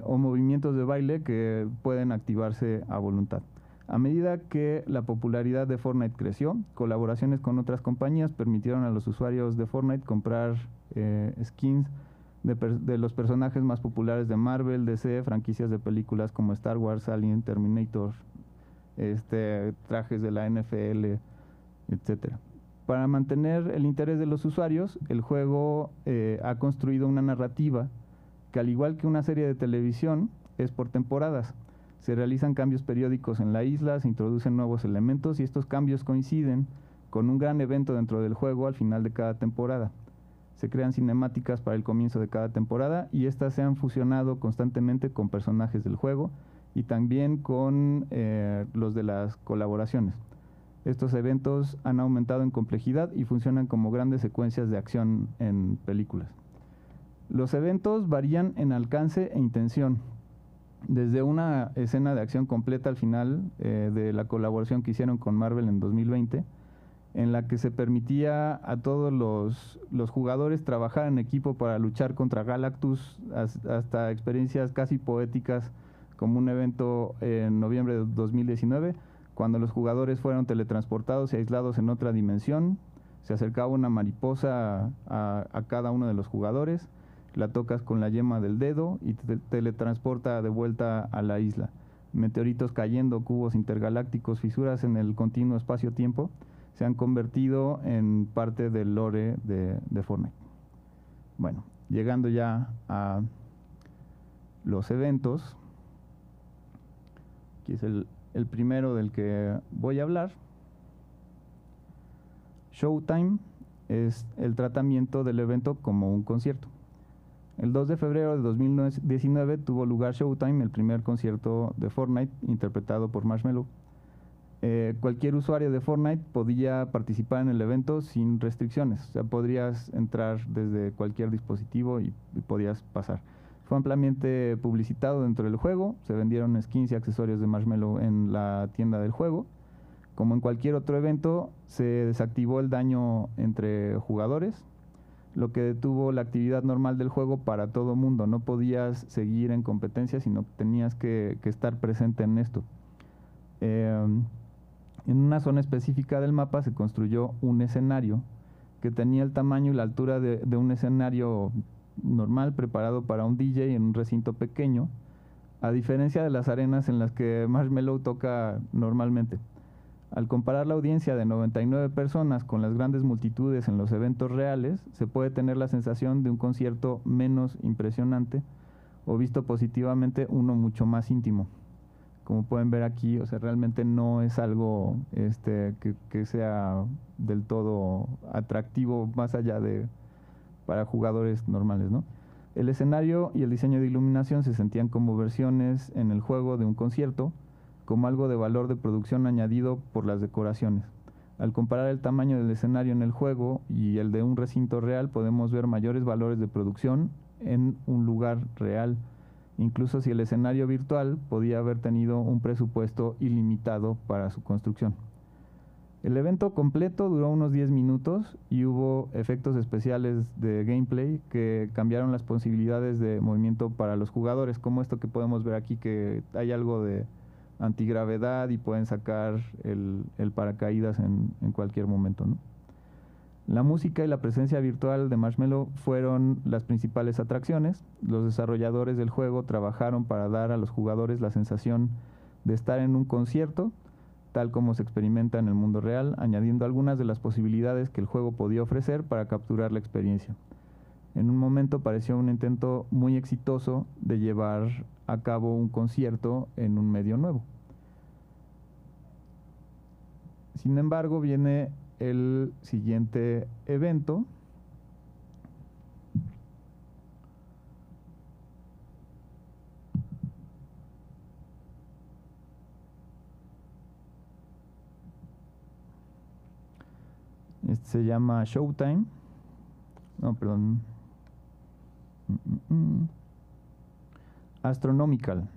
o movimientos de baile que pueden activarse a voluntad. A medida que la popularidad de Fortnite creció, colaboraciones con otras compañías permitieron a los usuarios de Fortnite comprar skins de los personajes más populares de Marvel, DC, franquicias de películas como Star Wars, Alien, Terminator, trajes de la NFL, etc. Para mantener el interés de los usuarios, el juego ha construido una narrativa que, al igual que una serie de televisión, es por temporadas. Se realizan cambios periódicos en la isla, se introducen nuevos elementos y estos cambios coinciden con un gran evento dentro del juego al final de cada temporada. Se crean cinemáticas para el comienzo de cada temporada y estas se han fusionado constantemente con personajes del juego y también con los de las colaboraciones. Estos eventos han aumentado en complejidad y funcionan como grandes secuencias de acción en películas. Los eventos varían en alcance e intención, desde una escena de acción completa al final de la colaboración que hicieron con Marvel en 2020, en la que se permitía a todos los jugadores trabajar en equipo para luchar contra Galactus, hasta experiencias casi poéticas como un evento en noviembre de 2019, cuando los jugadores fueron teletransportados y aislados en otra dimensión. Se acercaba una mariposa a cada uno de los jugadores, la tocas con la yema del dedo y te teletransporta de vuelta a la isla. meteoritos cayendo, cubos intergalácticos, fisuras en el continuo espacio-tiempo, se han convertido en parte del lore de Fortnite. Bueno, llegando ya a los eventos, aquí es el primero del que voy a hablar. Showtime es el tratamiento del evento como un concierto. El 2 de febrero de 2019 tuvo lugar Showtime, el primer concierto de Fortnite interpretado por Marshmello. Cualquier usuario de Fortnite podía participar en el evento sin restricciones, o sea, podrías entrar desde cualquier dispositivo y podías pasar. Fue ampliamente publicitado dentro del juego, se vendieron skins y accesorios de Marshmello en la tienda del juego. Como en cualquier otro evento, se desactivó el daño entre jugadores, lo que detuvo la actividad normal del juego para todo mundo. No podías seguir en competencia, sino tenías que estar presente en esto. En una zona específica del mapa se construyó un escenario que tenía el tamaño y la altura de un escenario normal preparado para un DJ en un recinto pequeño, a diferencia de las arenas en las que Marshmello toca normalmente. Al comparar la audiencia de 99 personas con las grandes multitudes en los eventos reales, se puede tener la sensación de un concierto menos impresionante o, visto positivamente, uno mucho más íntimo. Como pueden ver aquí, o sea, realmente no es algo que sea del todo atractivo más allá de para jugadores normales, ¿no? El escenario y el diseño de iluminación se sentían como versiones en el juego de un concierto, como algo de valor de producción añadido por las decoraciones. Al comparar el tamaño del escenario en el juego y el de un recinto real, podemos ver mayores valores de producción en un lugar real, incluso si el escenario virtual podía haber tenido un presupuesto ilimitado para su construcción. El evento completo duró unos 10 minutos y hubo efectos especiales de gameplay que cambiaron las posibilidades de movimiento para los jugadores, como esto que podemos ver aquí, que hay algo de antigravedad y pueden sacar el paracaídas en cualquier momento, ¿no? La música y la presencia virtual de Marshmello fueron las principales atracciones. Los desarrolladores del juego trabajaron para dar a los jugadores la sensación de estar en un concierto, tal como se experimenta en el mundo real, añadiendo algunas de las posibilidades que el juego podía ofrecer para capturar la experiencia. En un momento pareció un intento muy exitoso de llevar a cabo un concierto en un medio nuevo. Sin embargo, viene el siguiente evento. Este se llama Showtime. No, perdón. Astronomical.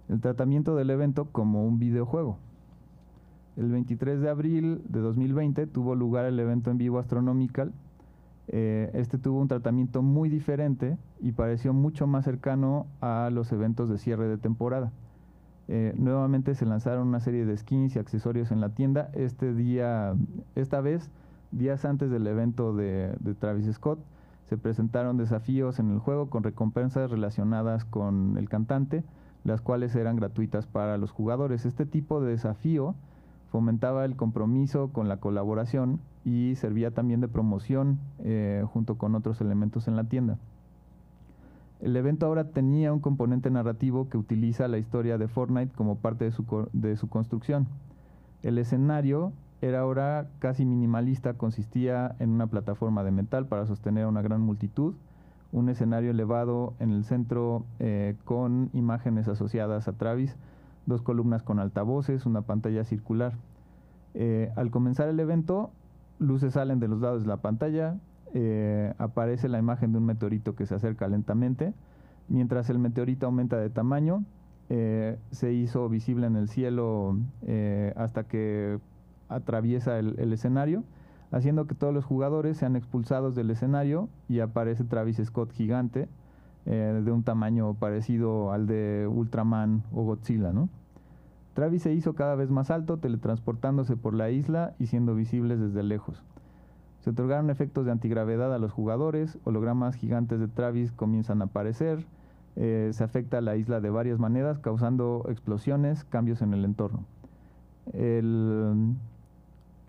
El tratamiento del evento como un videojuego. El 23 de abril de 2020 tuvo lugar el evento en vivo Astronomical. Este tuvo un tratamiento muy diferente y pareció mucho más cercano a los eventos de cierre de temporada. Nuevamente se lanzaron una serie de skins y accesorios en la tienda. Esta vez, días antes del evento de Travis Scott, se presentaron desafíos en el juego con recompensas relacionadas con el cantante, las cuales eran gratuitas para los jugadores. Este tipo de desafío fomentaba el compromiso con la colaboración y servía también de promoción junto con otros elementos en la tienda. El evento ahora tenía un componente narrativo que utiliza la historia de Fortnite como parte de su construcción. El escenario era ahora casi minimalista, consistía en una plataforma de metal para sostener a una gran multitud, un escenario elevado en el centro con imágenes asociadas a Travis, 2 columnas con altavoces, una pantalla circular. Al comenzar el evento, luces salen de los lados de la pantalla, aparece la imagen de un meteorito que se acerca lentamente. Mientras el meteorito aumenta de tamaño, se hizo visible en el cielo hasta que atraviesa el escenario, haciendo que todos los jugadores sean expulsados del escenario y aparece Travis Scott gigante, de un tamaño parecido al de Ultraman o Godzilla, ¿no? Travis se hizo cada vez más alto, teletransportándose por la isla y siendo visibles desde lejos. Se otorgaron efectos de antigravedad a los jugadores, hologramas gigantes de Travis comienzan a aparecer, Se afecta a la isla de varias maneras, causando explosiones, cambios en el entorno.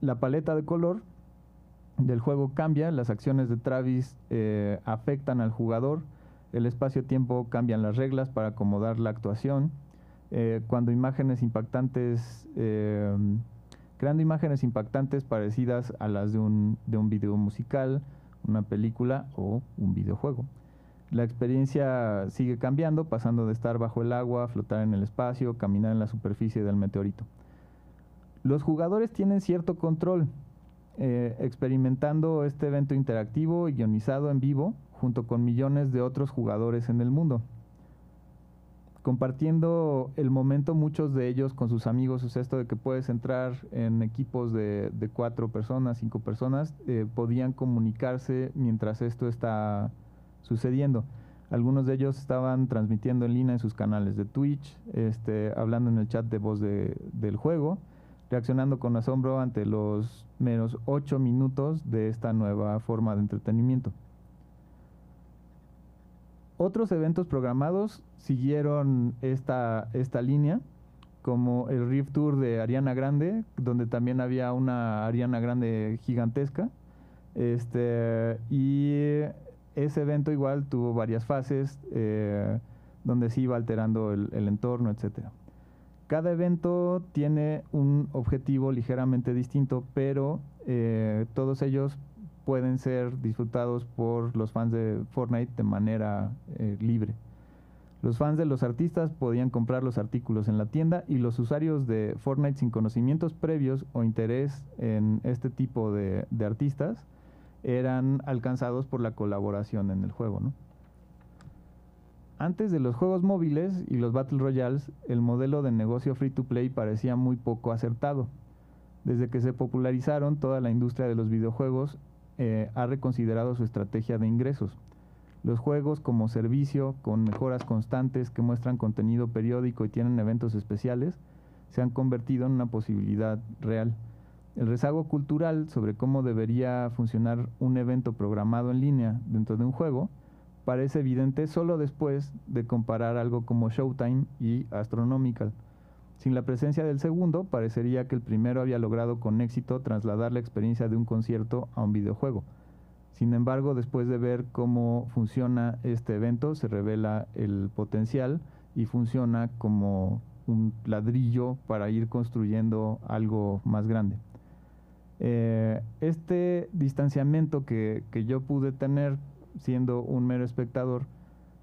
La paleta de color del juego cambia, las acciones de Travis afectan al jugador, el espacio-tiempo cambian las reglas para acomodar la actuación. Creando imágenes impactantes parecidas a las de un video musical, una película o un videojuego. La experiencia sigue cambiando, pasando de estar bajo el agua, flotar en el espacio, caminar en la superficie del meteorito. Los jugadores tienen cierto control, experimentando este evento interactivo y guionizado en vivo, junto con millones de otros jugadores en el mundo. Compartiendo el momento, muchos de ellos con sus amigos, es esto de que puedes entrar en equipos de 4 personas, 5 personas, podían comunicarse mientras esto está sucediendo. Algunos de ellos estaban transmitiendo en línea en sus canales de Twitch, hablando en el chat de voz del juego, reaccionando con asombro ante los menos 8 minutos de esta nueva forma de entretenimiento. Otros eventos programados siguieron esta línea, como el Rift Tour de Ariana Grande, donde también había una Ariana Grande gigantesca, y ese evento igual tuvo varias fases, donde se iba alterando el entorno, etc. Cada evento tiene un objetivo ligeramente distinto, pero todos ellos pueden ser disfrutados por los fans de Fortnite de manera libre. Los fans de los artistas podían comprar los artículos en la tienda, y los usuarios de Fortnite sin conocimientos previos o interés en este tipo de artistas eran alcanzados por la colaboración en el juego, ¿no? Antes de los juegos móviles y los Battle Royales, el modelo de negocio free to play parecía muy poco acertado. Desde que se popularizaron, toda la industria de los videojuegos ha reconsiderado su estrategia de ingresos. Los juegos como servicio, con mejoras constantes que muestran contenido periódico y tienen eventos especiales, se han convertido en una posibilidad real. El rezago cultural sobre cómo debería funcionar un evento programado en línea dentro de un juego parece evidente solo después de comparar algo como Showtime y Astronomical. Sin la presencia del segundo, parecería que el primero había logrado con éxito trasladar la experiencia de un concierto a un videojuego. Sin embargo, después de ver cómo funciona este evento, se revela el potencial y funciona como un ladrillo para ir construyendo algo más grande. Este distanciamiento que yo pude tener siendo un mero espectador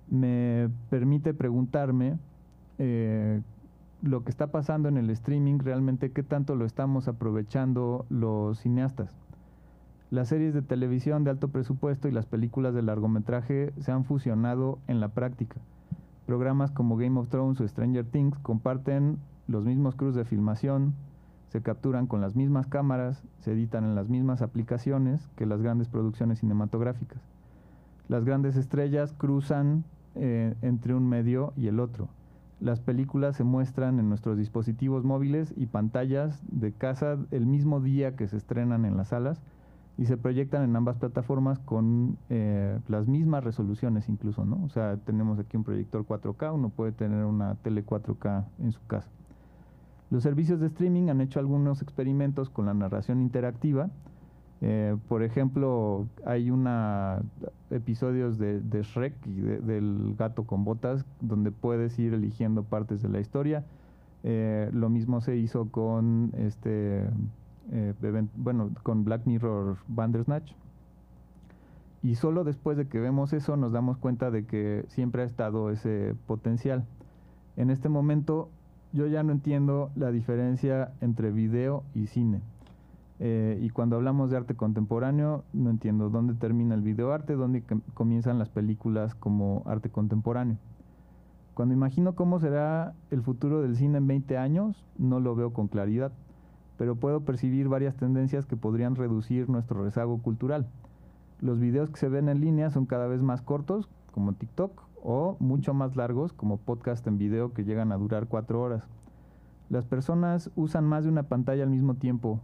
me permite preguntarme lo que está pasando en el streaming, realmente qué tanto lo estamos aprovechando los cineastas. Las series de televisión de alto presupuesto y las películas de largometraje se han fusionado en la práctica. Programas como Game of Thrones o Stranger Things comparten los mismos crews de filmación, se capturan con las mismas cámaras, se editan en las mismas aplicaciones que las grandes producciones cinematográficas. Las grandes estrellas cruzan entre un medio y el otro. Las películas se muestran en nuestros dispositivos móviles y pantallas de casa el mismo día que se estrenan en las salas, y se proyectan en ambas plataformas con las mismas resoluciones incluso, ¿no? O sea, tenemos aquí un proyector 4K, uno puede tener una tele 4K en su casa. Los servicios de streaming han hecho algunos experimentos con la narración interactiva. Por ejemplo, hay episodios de Shrek y del gato con botas, donde puedes ir eligiendo partes de la historia. Lo mismo se hizo con con Black Mirror Bandersnatch. Y solo después de que vemos eso nos damos cuenta de que siempre ha estado ese potencial. En este momento yo ya no entiendo la diferencia entre video y cine. Y cuando hablamos de arte contemporáneo, no entiendo dónde termina el videoarte, dónde comienzan las películas como arte contemporáneo. Cuando imagino cómo será el futuro del cine en 20 años, no lo veo con claridad, pero puedo percibir varias tendencias que podrían reducir nuestro rezago cultural. Los videos que se ven en línea son cada vez más cortos, como TikTok, o mucho más largos, como podcast en video que llegan a durar 4 horas. Las personas usan más de una pantalla al mismo tiempo,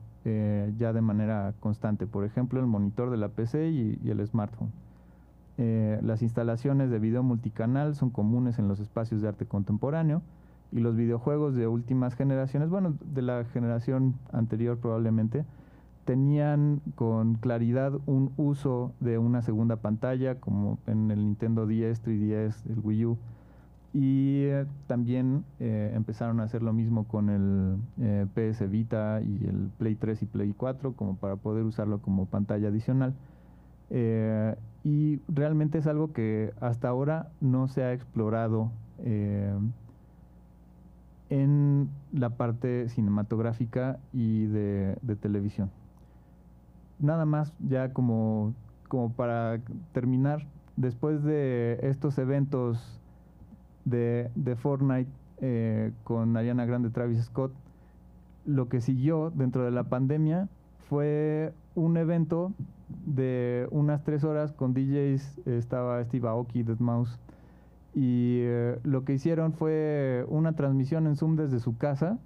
ya de manera constante, por ejemplo el monitor de la PC y el smartphone. Las instalaciones de video multicanal son comunes en los espacios de arte contemporáneo y los videojuegos de últimas generaciones, bueno, de la generación anterior probablemente, tenían con claridad un uso de una segunda pantalla, como en el Nintendo 10, 3DS, el Wii U. Y también empezaron a hacer lo mismo con el PS Vita y el Play 3 y Play 4, como para poder usarlo como pantalla adicional. Y realmente es algo que hasta ahora no se ha explorado en la parte cinematográfica y de televisión. Nada más, ya como para terminar, después de estos eventos de Fortnite con Ariana Grande, Travis Scott, lo que siguió dentro de la pandemia fue un evento de unas 3 horas con DJs. Estaba Steve Aoki, deadmau5, y lo que hicieron fue una transmisión en Zoom desde su casa,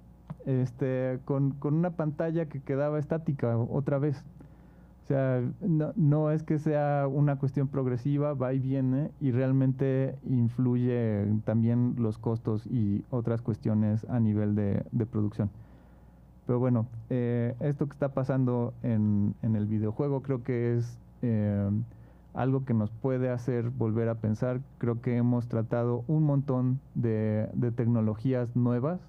con una pantalla que quedaba estática otra vez. O sea, no es que sea una cuestión progresiva, va y viene, y realmente influye también los costos y otras cuestiones a nivel de producción. Pero bueno, esto que está pasando en el videojuego creo que es algo que nos puede hacer volver a pensar. Creo que hemos tratado un montón de tecnologías nuevas,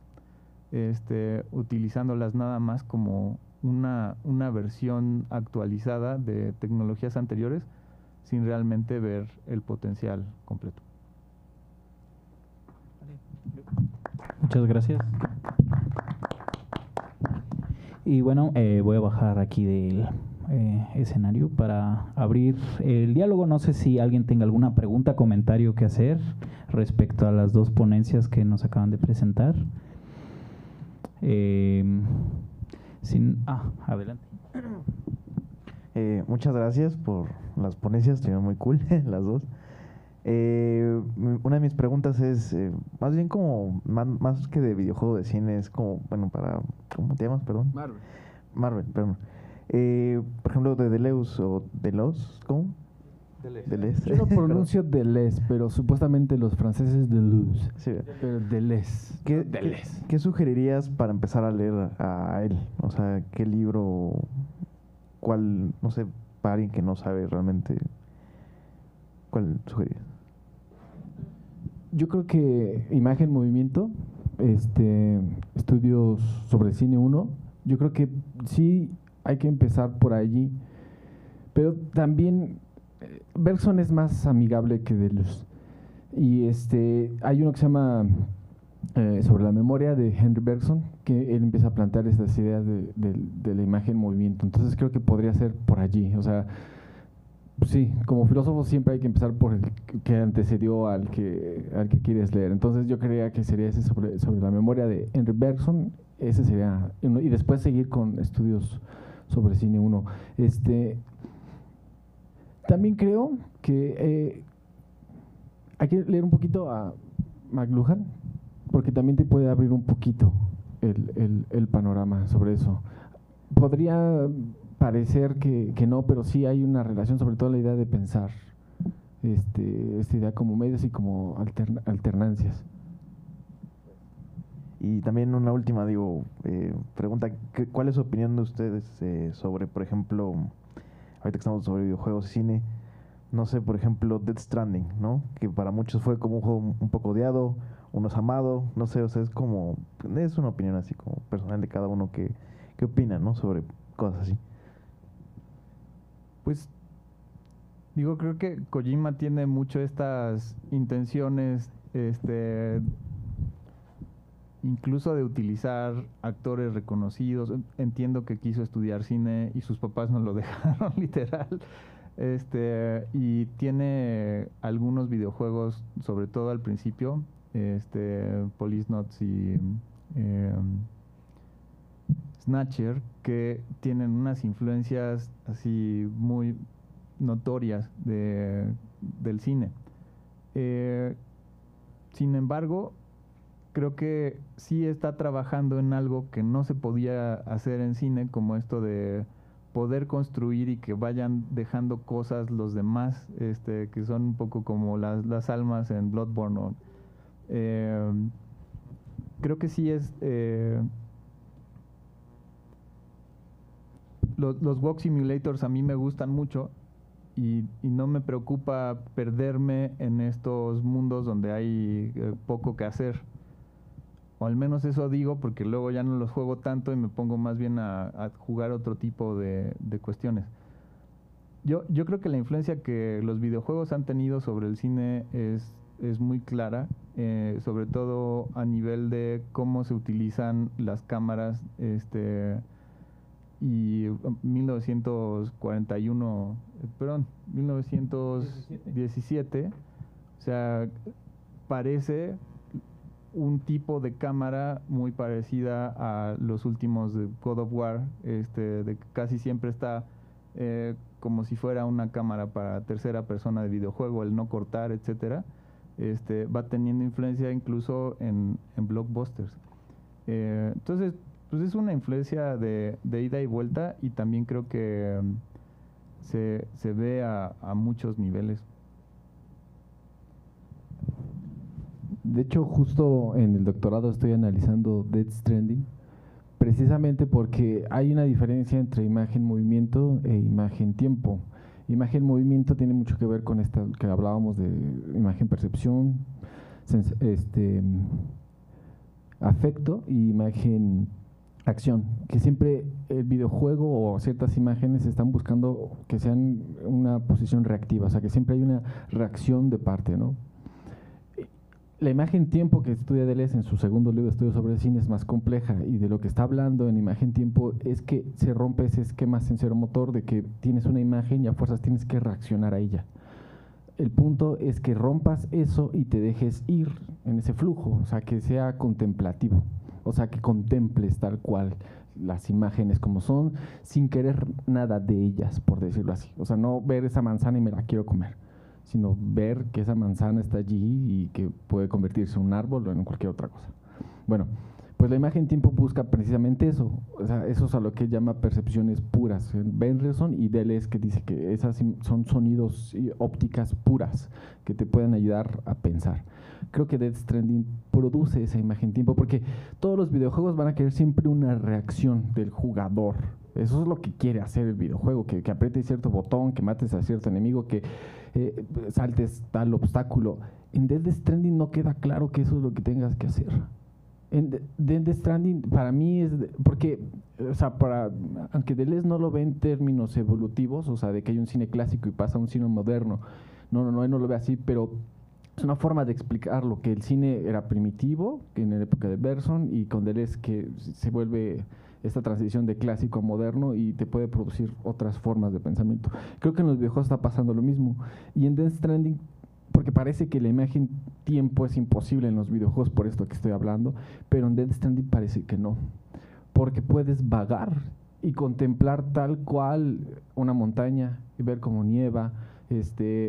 utilizándolas nada más como una versión actualizada de tecnologías anteriores, sin realmente ver el potencial completo. Muchas gracias. Y bueno, voy a bajar aquí del escenario para abrir el diálogo. No sé si alguien tenga alguna pregunta, comentario que hacer respecto a las dos ponencias que nos acaban de presentar. Adelante. Muchas gracias por las ponencias, estuvieron muy cool las dos. Una de mis preguntas es más bien como más que de videojuego, de cine, es como, bueno, ¿cómo te llamas? Perdón. Marvel, perdón. Por ejemplo, de Deleuze o Deleuze, ¿cómo? Deleuze. Yo lo pronuncio Deleuze, pero supuestamente los franceses Deleuze. Sí. Pero Deleuze. ¿Qué sugerirías para empezar a leer a él? O sea, ¿qué libro, cuál, no sé, para alguien que no sabe realmente, cuál sugerirías? Yo creo que Imagen, Movimiento, estudios sobre cine 1, yo creo que sí hay que empezar por allí, pero también Bergson es más amigable que Deleuze. Y hay uno que se llama Sobre la memoria, de Henry Bergson, que él empieza a plantear estas ideas de la imagen, movimiento. Entonces creo que podría ser por allí. O sea, sí, como filósofo siempre hay que empezar por el que antecedió al que quieres leer. Entonces yo creía que sería ese sobre la memoria de Henry Bergson. Ese sería uno, y después seguir con estudios sobre cine 1. También creo que hay que leer un poquito a McLuhan, porque también te puede abrir un poquito el panorama sobre eso. Podría parecer que no, pero sí hay una relación, sobre todo la idea de pensar esta idea como medios y como alternancias. Y también una última, pregunta, ¿cuál es su opinión de ustedes sobre, por ejemplo, ahorita que estamos sobre videojuegos y cine, no sé, por ejemplo, Death Stranding, ¿no? Que para muchos fue como un juego un poco odiado, unos amado, no sé, o sea, es una opinión así como personal de cada uno que opina, ¿no? Sobre cosas así. Pues creo que Kojima tiene mucho estas intenciones, incluso de utilizar actores reconocidos. Entiendo que quiso estudiar cine y sus papás no lo dejaron, literal. Y tiene algunos videojuegos, sobre todo al principio, Policenauts y Snatcher, que tienen unas influencias así muy notorias del cine. Sin embargo, creo que sí está trabajando en algo que no se podía hacer en cine, como esto de poder construir y que vayan dejando cosas los demás, que son un poco como las almas en Bloodborne. Creo que sí es... los walk simulators a mí me gustan mucho y no me preocupa perderme en estos mundos donde hay poco que hacer. O al menos eso digo, porque luego ya no los juego tanto y me pongo más bien a jugar otro tipo de cuestiones. Yo creo que la influencia que los videojuegos han tenido sobre el cine es muy clara, sobre todo a nivel de cómo se utilizan las cámaras, y 1917, o sea, parece un tipo de cámara muy parecida a los últimos de God of War, de que casi siempre está como si fuera una cámara para tercera persona de videojuego, el no cortar, etcétera. Va teniendo influencia incluso en blockbusters. Entonces, pues es una influencia de ida y vuelta, y también creo que se ve a muchos niveles. De hecho, justo en el doctorado estoy analizando Death Stranding, precisamente porque hay una diferencia entre imagen-movimiento e imagen-tiempo. Imagen-movimiento tiene mucho que ver con esta que hablábamos de imagen-percepción, afecto y imagen-acción, que siempre el videojuego o ciertas imágenes están buscando que sean una posición reactiva, o sea, que siempre hay una reacción de parte, ¿no? La imagen-tiempo que estudia Deleuze en su segundo libro de estudio sobre el cine es más compleja, y de lo que está hablando en imagen-tiempo es que se rompe ese esquema sensoromotor de que tienes una imagen y a fuerzas tienes que reaccionar a ella. El punto es que rompas eso y te dejes ir en ese flujo, o sea, que sea contemplativo, o sea, que contemples tal cual las imágenes como son, sin querer nada de ellas, por decirlo así. O sea, no ver esa manzana y me la quiero comer, sino ver que esa manzana está allí y que puede convertirse en un árbol o en cualquier otra cosa. Bueno, pues la imagen-tiempo busca precisamente eso, o sea, eso es a lo que llama percepciones puras. Benrison y Deleuze, que dice que esas son sonidos y ópticas puras que te pueden ayudar a pensar. Creo que Death Stranding produce esa imagen-tiempo, porque todos los videojuegos van a querer siempre una reacción del jugador. Eso es lo que quiere hacer el videojuego, que aprietes cierto botón, que mates a cierto enemigo, que saltes tal obstáculo. En Death Stranding no queda claro que eso es lo que tengas que hacer. En Death Stranding para mí es, porque, o sea, aunque Deleuze no lo ve en términos evolutivos, o sea, de que hay un cine clásico y pasa a un cine moderno, él no lo ve así, pero es una forma de explicarlo, que el cine era primitivo, que en la época de Bergson, y con Deleuze que se vuelve esta transición de clásico a moderno y te puede producir otras formas de pensamiento. Creo que en los videojuegos está pasando lo mismo, y en Death Stranding, porque parece que la imagen-tiempo es imposible en los videojuegos, por esto que estoy hablando, pero en Death Stranding parece que no, porque puedes vagar y contemplar tal cual una montaña y ver cómo nieva,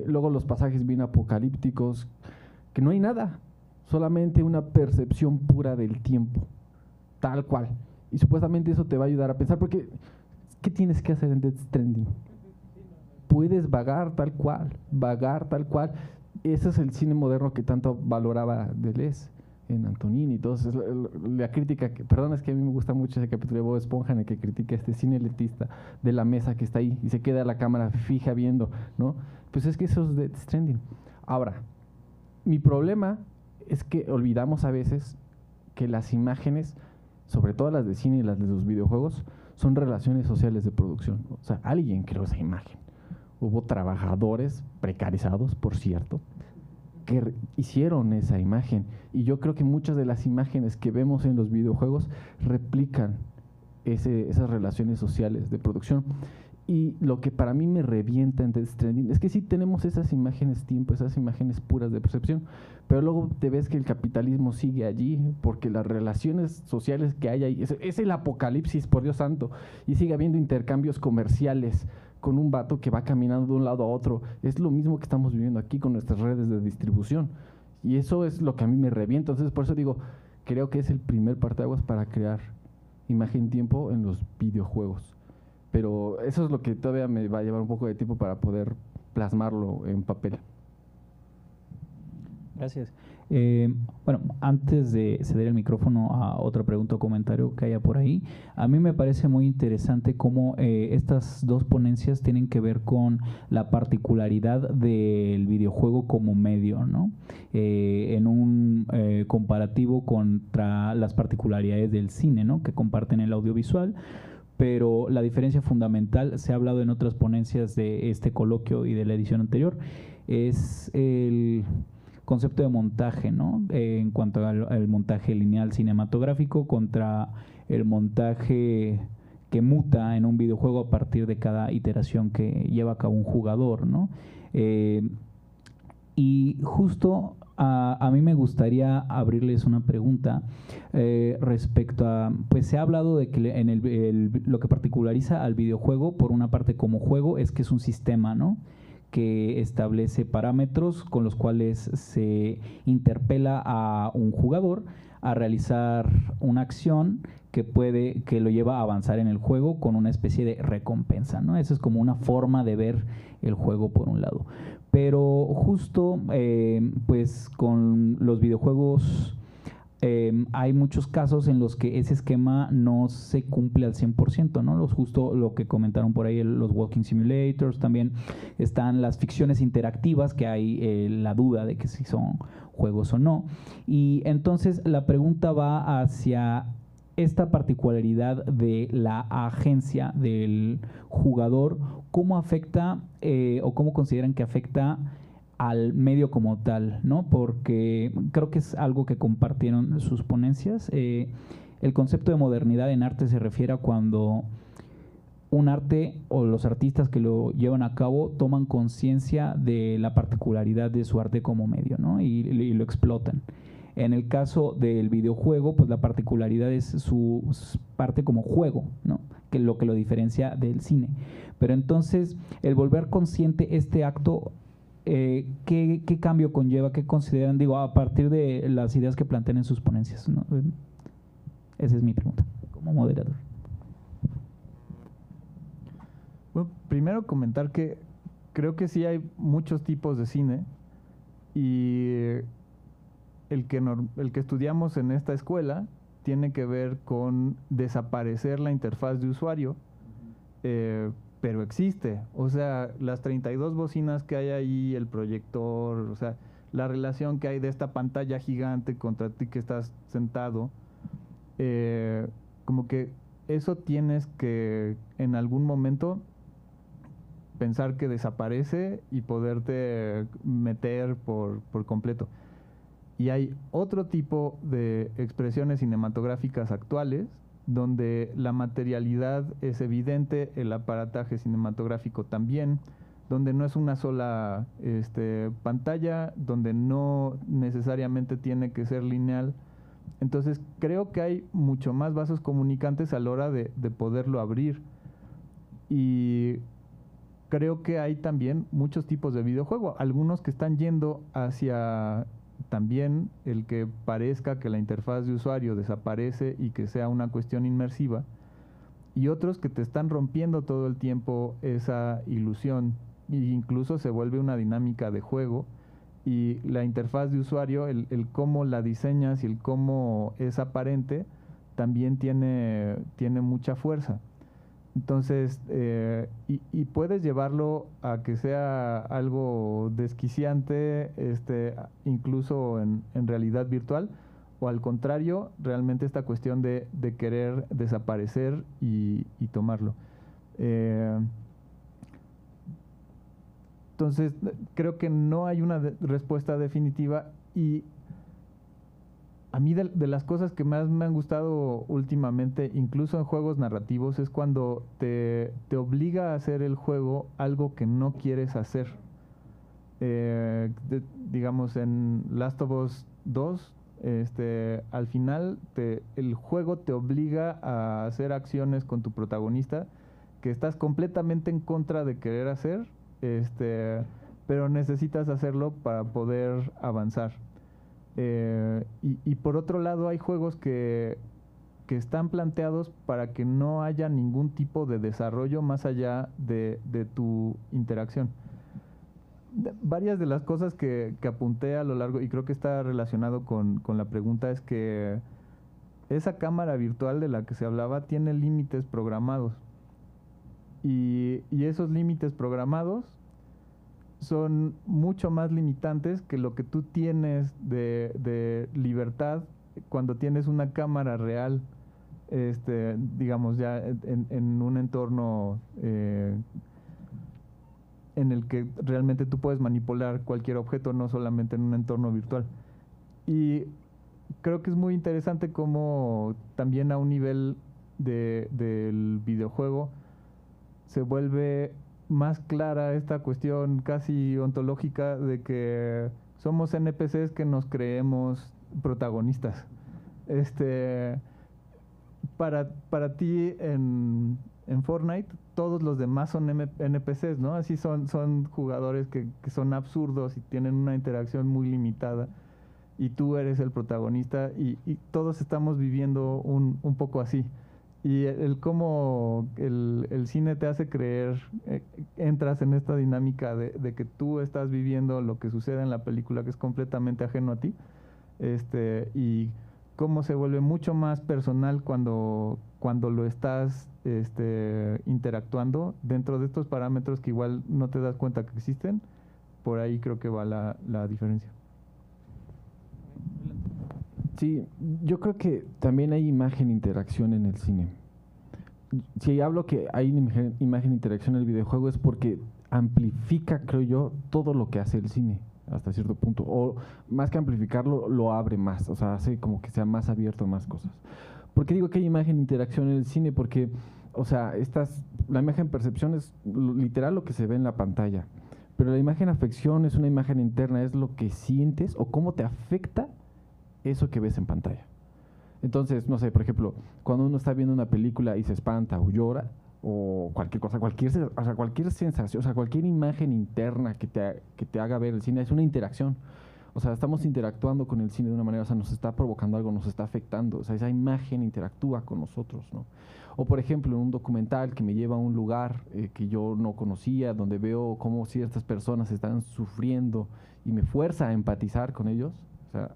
luego los pasajes bien apocalípticos, que no hay nada, solamente una percepción pura del tiempo, tal cual. Y supuestamente eso te va a ayudar a pensar, porque ¿qué tienes que hacer en Death Stranding? Puedes vagar tal cual. Ese es el cine moderno que tanto valoraba Deleuze en Antonini. Entonces, la crítica, perdón, es que a mí me gusta mucho ese capítulo de Bob Esponja en el que critica este cine elitista de la mesa que está ahí y se queda la cámara fija viendo, ¿no? Pues es que eso es Death Stranding. Ahora, mi problema es que olvidamos a veces que las imágenes, sobre todo las de cine y las de los videojuegos, son relaciones sociales de producción. O sea, alguien creó esa imagen. Hubo trabajadores precarizados, por cierto, que hicieron esa imagen. Y yo creo que muchas de las imágenes que vemos en los videojuegos replican esas relaciones sociales de producción. Y lo que para mí me revienta en Death Stranding es que sí tenemos esas imágenes tiempo, esas imágenes puras de percepción, pero luego te ves que el capitalismo sigue allí, porque las relaciones sociales que hay ahí, es el apocalipsis, por Dios santo, y sigue habiendo intercambios comerciales con un vato que va caminando de un lado a otro. Es lo mismo que estamos viviendo aquí con nuestras redes de distribución, y eso es lo que a mí me revienta. Entonces, por eso digo, creo que es el primer parteaguas para crear imagen-tiempo en los videojuegos. Pero eso es lo que todavía me va a llevar un poco de tiempo para poder plasmarlo en papel. Gracias. Bueno, antes de ceder el micrófono a otra pregunta o comentario que haya por ahí, a mí me parece muy interesante cómo estas dos ponencias tienen que ver con la particularidad del videojuego como medio, ¿no? En un comparativo contra las particularidades del cine, ¿no? Que comparten el audiovisual. Pero la diferencia fundamental, se ha hablado en otras ponencias de este coloquio y de la edición anterior, es el concepto de montaje, ¿no? En cuanto al montaje lineal cinematográfico contra el montaje que muta en un videojuego a partir de cada iteración que lleva a cabo un jugador, ¿no? Y justo a mí me gustaría abrirles una pregunta respecto a, pues se ha hablado de que lo que particulariza al videojuego, por una parte como juego, es que es un sistema, ¿no? Que establece parámetros con los cuales se interpela a un jugador a realizar una acción que lo lleva a avanzar en el juego con una especie de recompensa, ¿no? Esa es como una forma de ver el juego por un lado. Pero justo pues con los videojuegos hay muchos casos en los que ese esquema no se cumple al 100%, ¿no? Justo lo que comentaron por ahí, los walking simulators, también están las ficciones interactivas, que hay la duda de que si son juegos o no. Y entonces la pregunta va hacia esta particularidad de la agencia del jugador, ¿cómo afecta o cómo consideran que afecta al medio como tal, ¿no? Porque creo que es algo que compartieron sus ponencias. El concepto de modernidad en arte se refiere a cuando un arte o los artistas que lo llevan a cabo toman conciencia de la particularidad de su arte como medio, ¿no? Y lo explotan. En el caso del videojuego, pues la particularidad es su parte como juego, ¿no? Que es lo que lo diferencia del cine. Pero entonces, el volver consciente este acto, ¿qué cambio conlleva? ¿Qué consideran? Digo, a partir de las ideas que plantean en sus ponencias, ¿no? Esa es mi pregunta, como moderador. Bueno, primero comentar que creo que sí hay muchos tipos de cine y el que estudiamos en esta escuela tiene que ver con desaparecer la interfaz de usuario, pero existe. O sea, las 32 bocinas que hay ahí, el proyector, o sea, la relación que hay de esta pantalla gigante contra ti que estás sentado, como que eso tienes que en algún momento pensar que desaparece y poderte meter por completo. Y hay otro tipo de expresiones cinematográficas actuales donde la materialidad es evidente, el aparataje cinematográfico también, donde no es una sola pantalla, donde no necesariamente tiene que ser lineal. Entonces creo que hay mucho más vasos comunicantes a la hora de poderlo abrir. Y creo que hay también muchos tipos de videojuego, algunos que están yendo hacia también el que parezca que la interfaz de usuario desaparece y que sea una cuestión inmersiva, y otros que te están rompiendo todo el tiempo esa ilusión e incluso se vuelve una dinámica de juego, y la interfaz de usuario, el cómo la diseñas y el cómo es aparente, también tiene mucha fuerza. Entonces, y puedes llevarlo a que sea algo desquiciante, incluso en realidad virtual, o al contrario, realmente esta cuestión de querer desaparecer y tomarlo. Entonces, creo que no hay una respuesta definitiva, y a mí de las cosas que más me han gustado últimamente, incluso en juegos narrativos, es cuando te obliga a hacer el juego algo que no quieres hacer. Digamos, en Last of Us 2, al final el juego te obliga a hacer acciones con tu protagonista que estás completamente en contra de querer hacer, pero necesitas hacerlo para poder avanzar. Y por otro lado hay juegos que que están planteados para que no haya ningún tipo de desarrollo más allá de tu interacción. Varias de las cosas que apunté a lo largo, y creo que está relacionado con la pregunta, es que esa cámara virtual de la que se hablaba tiene límites programados. Y esos límites programados son mucho más limitantes que lo que tú tienes de libertad cuando tienes una cámara real, digamos, ya en un entorno en el que realmente tú puedes manipular cualquier objeto, no solamente en un entorno virtual. Y creo que es muy interesante cómo también a un nivel del videojuego se vuelve más clara esta cuestión casi ontológica de que somos NPCs que nos creemos protagonistas. Para ti en Fortnite todos los demás son NPCs, ¿no? Así son jugadores que son absurdos y tienen una interacción muy limitada, y tú eres el protagonista, y todos estamos viviendo un poco así. Y el cómo el cine te hace creer, entras en esta dinámica de que tú estás viviendo lo que sucede en la película, que es completamente ajeno a ti, y cómo se vuelve mucho más personal cuando lo estás interactuando dentro de estos parámetros que igual no te das cuenta que existen. Por ahí creo que va la diferencia. Sí, yo creo que también hay imagen-interacción en el cine. Si hablo que hay imagen-interacción en el videojuego es porque amplifica, creo yo, todo lo que hace el cine hasta cierto punto. O más que amplificarlo, lo abre más. O sea, hace como que sea más abierto a más cosas. ¿Por qué digo que hay imagen-interacción en el cine? Porque, o sea, la imagen-percepción es literal lo que se ve en la pantalla. Pero la imagen-afección es una imagen interna, es lo que sientes o cómo te afecta eso que ves en pantalla. Entonces, no sé, por ejemplo, cuando uno está viendo una película y se espanta o llora, o cualquier cosa, cualquier sensación, o sea, cualquier imagen interna que te haga ver el cine, es una interacción. O sea, estamos interactuando con el cine de una manera, o sea, nos está provocando algo, nos está afectando. O sea, esa imagen interactúa con nosotros, ¿no? O, por ejemplo, en un documental que me lleva a un lugar que yo no conocía, donde veo cómo ciertas personas están sufriendo y me fuerza a empatizar con ellos. O sea,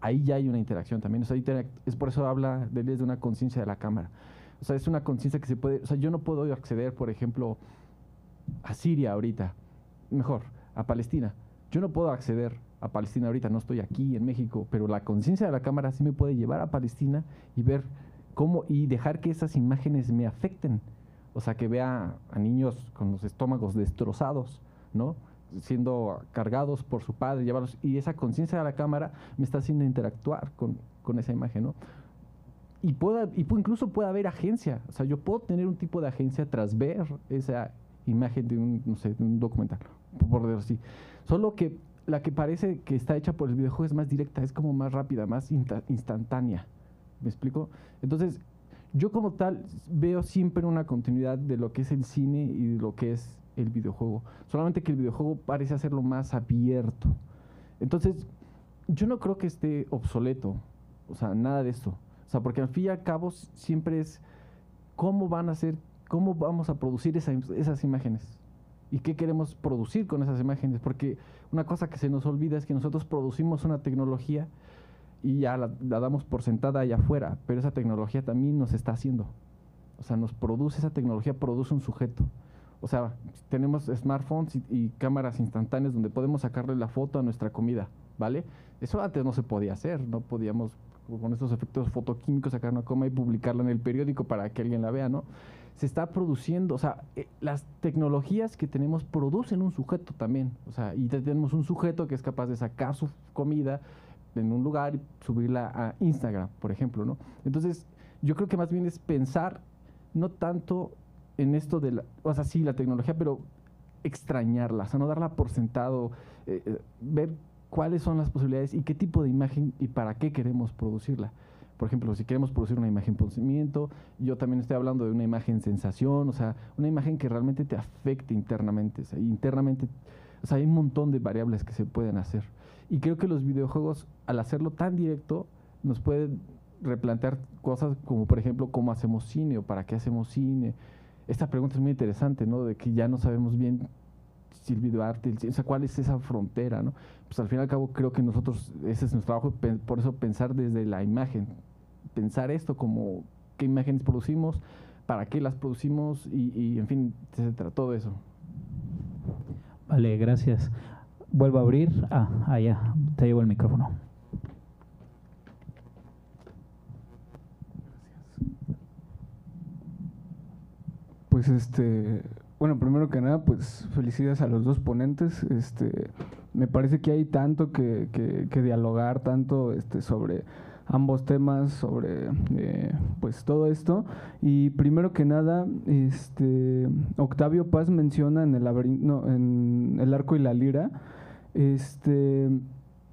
ahí ya hay una interacción también. O sea, es por eso habla de una conciencia de la cámara. O sea, es una conciencia que se puede... O sea, yo no puedo acceder, por ejemplo, a Siria ahorita. Mejor, a Palestina. Yo no puedo acceder a Palestina ahorita, no estoy aquí en México, pero la conciencia de la cámara sí me puede llevar a Palestina y ver cómo... Y dejar que esas imágenes me afecten. O sea, que vea a niños con los estómagos destrozados, ¿no?, siendo cargados por su padre, llevarlos, y esa conciencia de la cámara me está haciendo interactuar con esa imagen, ¿no? Y incluso puede haber agencia. O sea, yo puedo tener un tipo de agencia tras ver esa imagen de un documental, por decirlo así. Solo que la que parece que está hecha por el videojuego es más directa, es como más rápida, más instantánea. ¿Me explico? Entonces, yo como tal veo siempre una continuidad de lo que es el cine y de lo que es el videojuego. Solamente que el videojuego parece hacerlo más abierto. Entonces, yo no creo que esté obsoleto. O sea, nada de esto. O sea, porque al fin y al cabo siempre es cómo vamos a producir esas imágenes. ¿Y qué queremos producir con esas imágenes? Porque una cosa que se nos olvida es que nosotros producimos una tecnología y ya la damos por sentada allá afuera, pero esa tecnología también nos está haciendo. O sea, esa tecnología produce un sujeto. O sea, tenemos smartphones y cámaras instantáneas donde podemos sacarle la foto a nuestra comida, ¿vale? Eso antes no se podía hacer, no podíamos con estos efectos fotoquímicos sacar una coma y publicarla en el periódico para que alguien la vea, ¿no? Se está produciendo, o sea, las tecnologías que tenemos producen un sujeto también, o sea, y tenemos un sujeto que es capaz de sacar su comida en un lugar y subirla a Instagram, por ejemplo, ¿no? Entonces, yo creo que más bien es pensar no tanto en esto o sea, sí, la tecnología, pero extrañarla, o sea, no darla por sentado, ver cuáles son las posibilidades y qué tipo de imagen y para qué queremos producirla. Por ejemplo, si queremos producir una imagen pensamiento, yo también estoy hablando de una imagen sensación, o sea, una imagen que realmente te afecte internamente. O sea, internamente, o sea, hay un montón de variables que se pueden hacer. Y creo que los videojuegos, al hacerlo tan directo, nos pueden replantear cosas como, por ejemplo, ¿cómo hacemos cine o para qué hacemos cine? Esta pregunta es muy interesante, ¿no? De que ya no sabemos bien si el videoarte, o sea, cuál es esa frontera, ¿no? Pues al fin y al cabo creo que nosotros, ese es nuestro trabajo, por eso pensar desde la imagen, pensar esto como qué imágenes producimos, para qué las producimos y en fin, etcétera, todo eso. Vale, gracias. Vuelvo a abrir. Ya, te llevo el micrófono. Pues bueno, primero que nada, pues felicidades a los dos ponentes. Me parece que hay tanto que dialogar, tanto sobre ambos temas, sobre pues todo esto. Y primero que nada, Octavio Paz menciona en el laberinto, no, en El arco y la lira,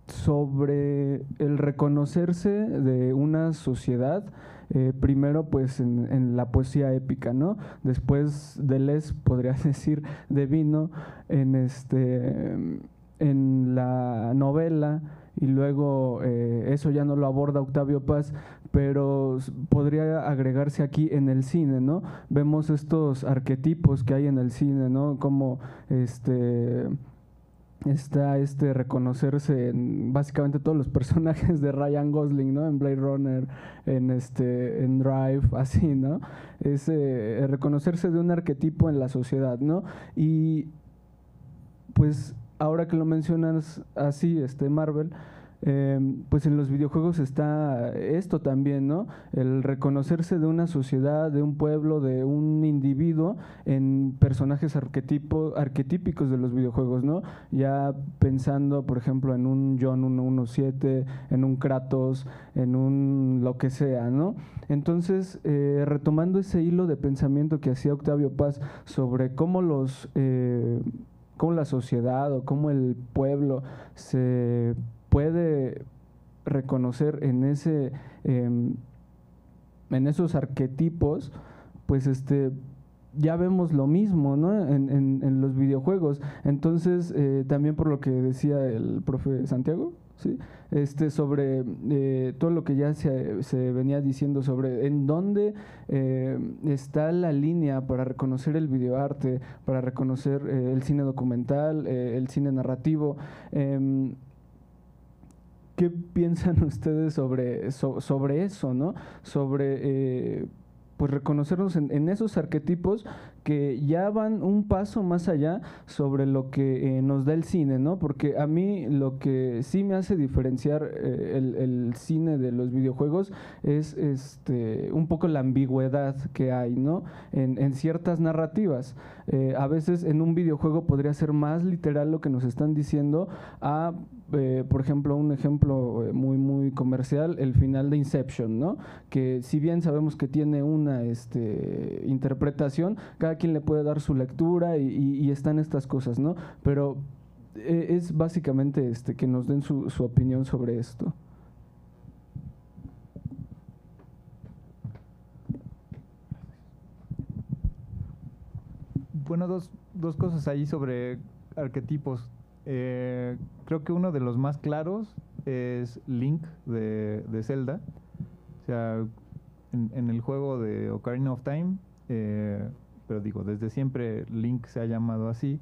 sobre el reconocerse de una sociedad. Primero pues en la poesía épica, ¿no? Después Deleuze, podría decir, devino en la novela, y luego eso ya no lo aborda Octavio Paz, pero podría agregarse aquí en el cine, ¿no? Vemos estos arquetipos que hay en el cine, ¿no? Como está reconocerse en básicamente todos los personajes de Ryan Gosling, ¿no? En Blade Runner, en Drive, así, ¿no? Es reconocerse de un arquetipo en la sociedad, ¿no? Y pues ahora que lo mencionas así, Marvel, pues en los videojuegos está esto también, ¿no? El reconocerse de una sociedad, de un pueblo, de un individuo en personajes arquetípicos de los videojuegos, ¿no? Ya pensando, por ejemplo, en un John 117, en un Kratos, en un lo que sea, ¿no? Entonces, retomando ese hilo de pensamiento que hacía Octavio Paz sobre cómo cómo la sociedad o cómo el pueblo se puede reconocer en esos arquetipos, pues ya vemos lo mismo, ¿no? En los videojuegos. Entonces, también por lo que decía el profe Santiago, ¿sí? Sobre todo lo que ya se venía diciendo sobre en dónde está la línea para reconocer el videoarte, para reconocer el cine documental, el cine narrativo. ¿Qué piensan ustedes sobre eso, ¿no? Sobre pues reconocernos en esos arquetipos que ya van un paso más allá sobre lo que nos da el cine, ¿no? Porque a mí lo que sí me hace diferenciar el cine de los videojuegos es un poco la ambigüedad que hay, ¿no? En ciertas narrativas. A veces en un videojuego podría ser más literal lo que nos están diciendo por ejemplo, un ejemplo muy, muy comercial, el final de Inception, ¿no? Que si bien sabemos que tiene una interpretación, cada quien le puede dar su lectura y están estas cosas, ¿no? Pero es básicamente que nos den su opinión sobre esto. Bueno, dos cosas ahí sobre arquetipos. Creo que uno de los más claros es Link de Zelda. O sea, en el juego de Ocarina of Time, pero digo, desde siempre Link se ha llamado así,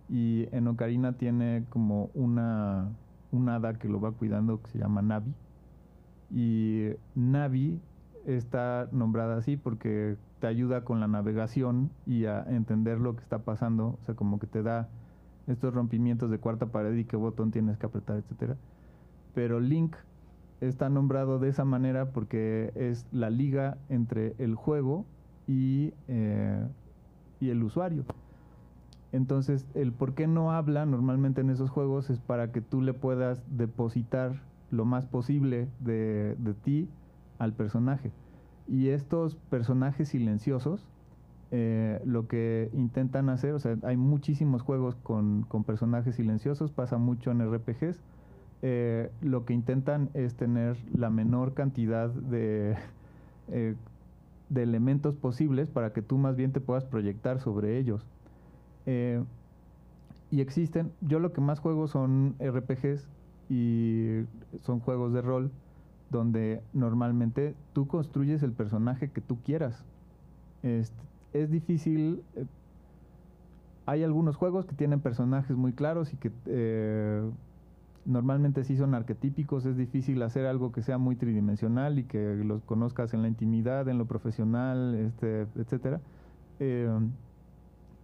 y en Ocarina tiene como un hada que lo va cuidando que se llama Navi, y Navi está nombrada así porque te ayuda con la navegación y a entender lo que está pasando, o sea, como que te da estos rompimientos de cuarta pared y qué botón tienes que apretar, etcétera. Pero Link está nombrado de esa manera porque es la liga entre el juego y el usuario. Entonces, el por qué no habla normalmente en esos juegos es para que tú le puedas depositar lo más posible de ti al personaje. Y estos personajes silenciosos, lo que intentan hacer, o sea, hay muchísimos juegos con personajes silenciosos, pasa mucho en RPGs, lo que intentan es tener la menor cantidad de elementos posibles para que tú más bien te puedas proyectar sobre ellos. Y existen, yo lo que más juego son RPGs y son juegos de rol, donde normalmente tú construyes el personaje que tú quieras. Es difícil. Hay algunos juegos que tienen personajes muy claros y que normalmente sí son arquetípicos. Es difícil hacer algo que sea muy tridimensional y que los conozcas en la intimidad, en lo profesional, etcétera.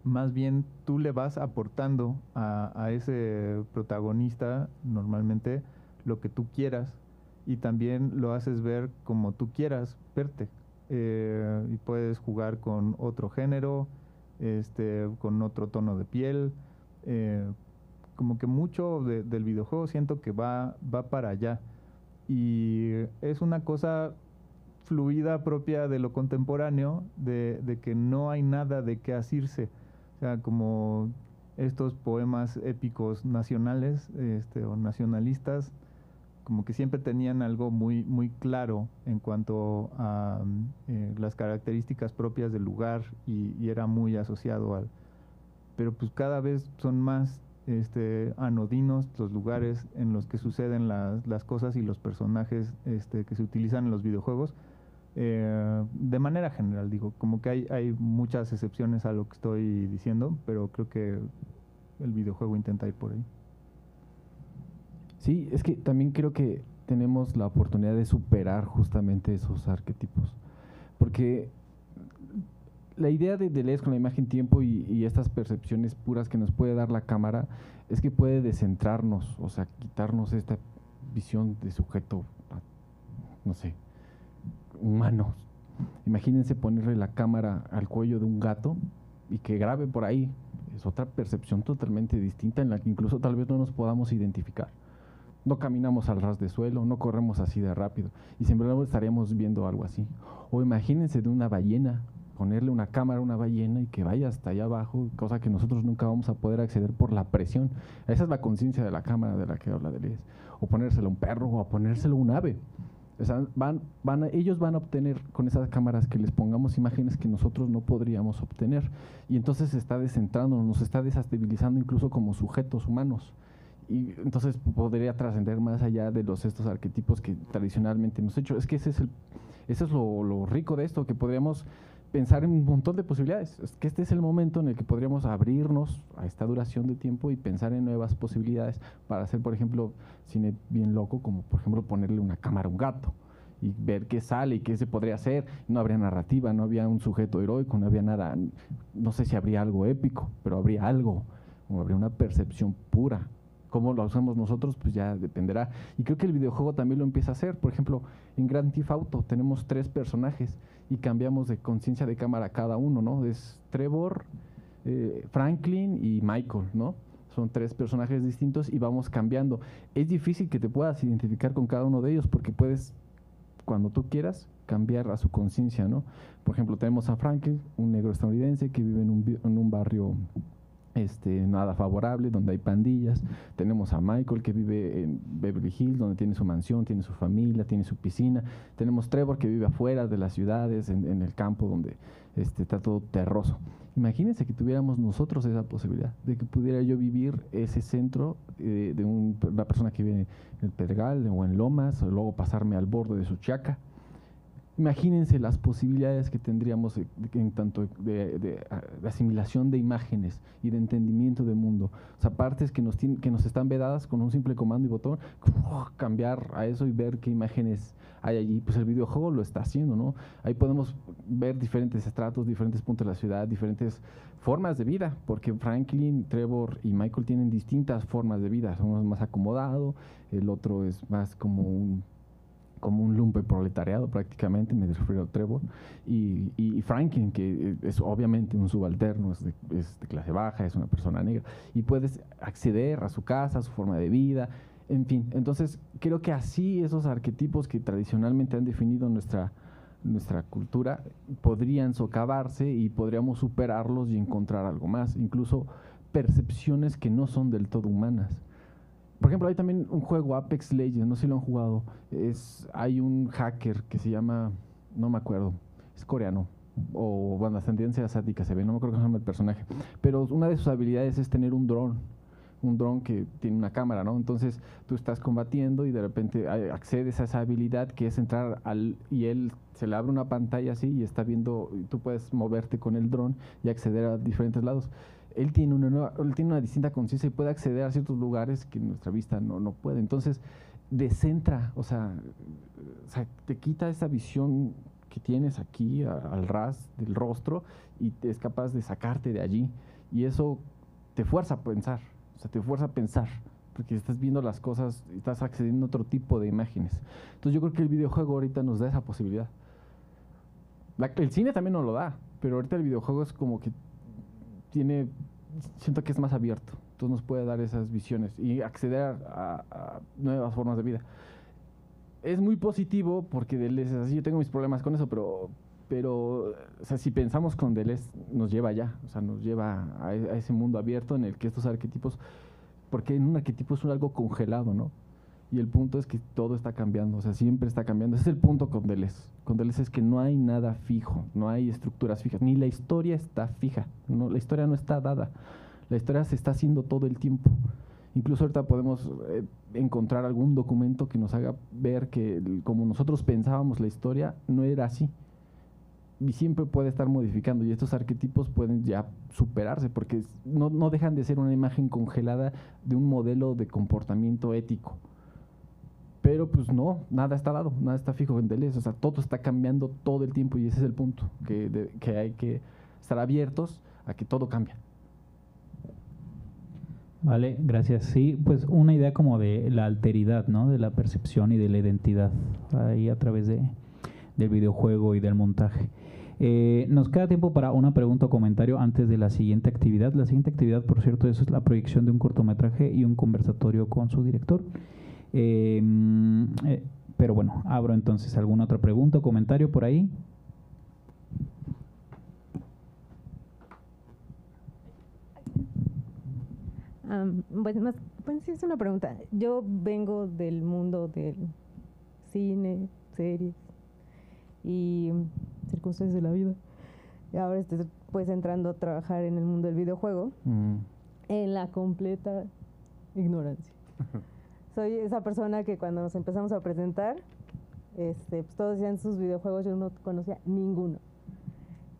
Más bien tú le vas aportando a ese protagonista normalmente lo que tú quieras, y también lo haces ver como tú quieras verte. Y puedes jugar con otro género, con otro tono de piel. Como que mucho del videojuego siento que va para allá. Y es una cosa fluida propia de lo contemporáneo, de que no hay nada de qué asirse. O sea, como estos poemas épicos nacionales o nacionalistas, como que siempre tenían algo muy, muy claro en cuanto a las características propias del lugar, y era muy asociado al... Pero pues cada vez son más anodinos los lugares en los que suceden las cosas y los personajes que se utilizan en los videojuegos. De manera general, digo, como que hay muchas excepciones a lo que estoy diciendo, pero creo que el videojuego intenta ir por ahí. Sí, es que también creo que tenemos la oportunidad de superar justamente esos arquetipos, porque la idea de Deleuze con la imagen-tiempo y estas percepciones puras que nos puede dar la cámara es que puede descentrarnos, o sea, quitarnos esta visión de sujeto, no sé, humano. Imagínense ponerle la cámara al cuello de un gato y que grabe por ahí. Es otra percepción totalmente distinta en la que incluso tal vez no nos podamos identificar. No caminamos al ras de suelo, no corremos así de rápido, y siempre estaríamos viendo algo así. O imagínense de una ballena, ponerle una cámara a una ballena y que vaya hasta allá abajo, cosa que nosotros nunca vamos a poder acceder por la presión. Esa es la conciencia de la cámara de la que habla Deleuze. O ponérselo a un perro, o a ponérselo a un ave. O sea, ellos van a obtener con esas cámaras que les pongamos imágenes que nosotros no podríamos obtener. Y entonces se está descentrando, nos está desestabilizando incluso como sujetos humanos. Y entonces podría trascender más allá de estos arquetipos que tradicionalmente hemos hecho. Es que eso es lo rico de esto, que podríamos pensar en un montón de posibilidades. Es que este es el momento en el que podríamos abrirnos a esta duración de tiempo y pensar en nuevas posibilidades para hacer, por ejemplo, cine bien loco, como por ejemplo ponerle una cámara a un gato y ver qué sale y qué se podría hacer. No habría narrativa, no había un sujeto heroico, no había nada, no sé si habría algo épico, pero habría algo, o habría una percepción pura. Cómo lo hacemos nosotros, pues ya dependerá. Y creo que el videojuego también lo empieza a hacer. Por ejemplo, en Grand Theft Auto tenemos 3 personajes y cambiamos de conciencia de cámara cada uno, ¿no? Es Trevor, Franklin y Michael, ¿no? Son 3 personajes distintos y vamos cambiando. Es difícil que te puedas identificar con cada uno de ellos porque puedes, cuando tú quieras, cambiar a su conciencia, ¿no? Por ejemplo, tenemos a Franklin, un negro estadounidense que vive en un barrio nada favorable, donde hay pandillas. Tenemos a Michael, que vive en Beverly Hills, donde tiene su mansión, tiene su familia, tiene su piscina. Tenemos Trevor, que vive afuera de las ciudades, en el campo, donde está todo terroso. Imagínense que tuviéramos nosotros esa posibilidad, de que pudiera yo vivir ese centro de una persona que vive en el Pedregal o en Lomas, o luego pasarme al borde de Suchiaca. Imagínense las posibilidades que tendríamos en tanto de asimilación de imágenes y de entendimiento del mundo. O sea, partes que nos están vedadas con un simple comando y botón, cambiar a eso y ver qué imágenes hay allí. Pues el videojuego lo está haciendo, ¿no? Ahí podemos ver diferentes estratos, diferentes puntos de la ciudad, diferentes formas de vida, porque Franklin, Trevor y Michael tienen distintas formas de vida. Uno es más acomodado, el otro es más como un lumpenproletariado prácticamente, me refiero a Trevor, y Franklin, que es obviamente un subalterno, es de clase baja, es una persona negra, y puedes acceder a su casa, a su forma de vida, en fin. Entonces, creo que así esos arquetipos que tradicionalmente han definido nuestra cultura podrían socavarse y podríamos superarlos y encontrar algo más, incluso percepciones que no son del todo humanas. Por ejemplo, hay también un juego, Apex Legends, no sé si lo han jugado. Hay un hacker que se llama, no me acuerdo, es coreano, o bueno, ascendencia asiática se ve, no me acuerdo cómo se llama el personaje. Pero una de sus habilidades es tener un dron un dron que tiene una cámara, ¿no? Entonces tú estás combatiendo y de repente accedes a esa habilidad que es entrar y él se le abre una pantalla así y está viendo, y tú puedes moverte con el dron y acceder a diferentes lados. Él tiene una distinta conciencia y puede acceder a ciertos lugares que nuestra vista no puede. Entonces descentra, o sea, te quita esa visión que tienes aquí al ras del rostro y es capaz de sacarte de allí. Y eso te fuerza a pensar, o sea, te fuerza a pensar, porque estás viendo las cosas, estás accediendo a otro tipo de imágenes. Entonces yo creo que el videojuego ahorita nos da esa posibilidad. El cine también nos lo da, pero ahorita el videojuego es como que siento que es más abierto, entonces nos puede dar esas visiones y acceder a nuevas formas de vida. Es muy positivo porque Deleuze es así, yo tengo mis problemas con eso, pero o sea, si pensamos con Deleuze, nos lleva allá, o sea, nos lleva a ese mundo abierto en el que estos arquetipos, porque en un arquetipo es algo congelado, ¿no? Y el punto es que todo está cambiando, o sea, siempre está cambiando. Ese es el punto con Deleuze. Con Deleuze es que no hay nada fijo, no hay estructuras fijas, ni la historia está fija, no, la historia no está dada, la historia se está haciendo todo el tiempo. Incluso ahorita podemos encontrar algún documento que nos haga ver que como nosotros pensábamos la historia, no era así. Y siempre puede estar modificando, y estos arquetipos pueden ya superarse, porque no dejan de ser una imagen congelada de un modelo de comportamiento ético. Pero pues no, nada está dado, nada está fijo en Deleuze, o sea, todo está cambiando todo el tiempo y ese es el punto, que hay que estar abiertos a que todo cambie. Vale, gracias. Sí, pues una idea como de la alteridad, ¿no? De la percepción y de la identidad ahí a través del videojuego y del montaje. Nos queda tiempo para una pregunta o comentario antes de la siguiente actividad. La siguiente actividad, por cierto, es la proyección de un cortometraje y un conversatorio con su director. Pero bueno, abro entonces alguna otra pregunta o comentario por ahí. Pues sí, es una pregunta. Yo vengo del mundo del cine, series y circunstancias de la vida. Y ahora estoy pues entrando a trabajar en el mundo del videojuego en la completa ignorancia. Soy esa persona que cuando nos empezamos a presentar, pues todos decían sus videojuegos, yo no conocía ninguno.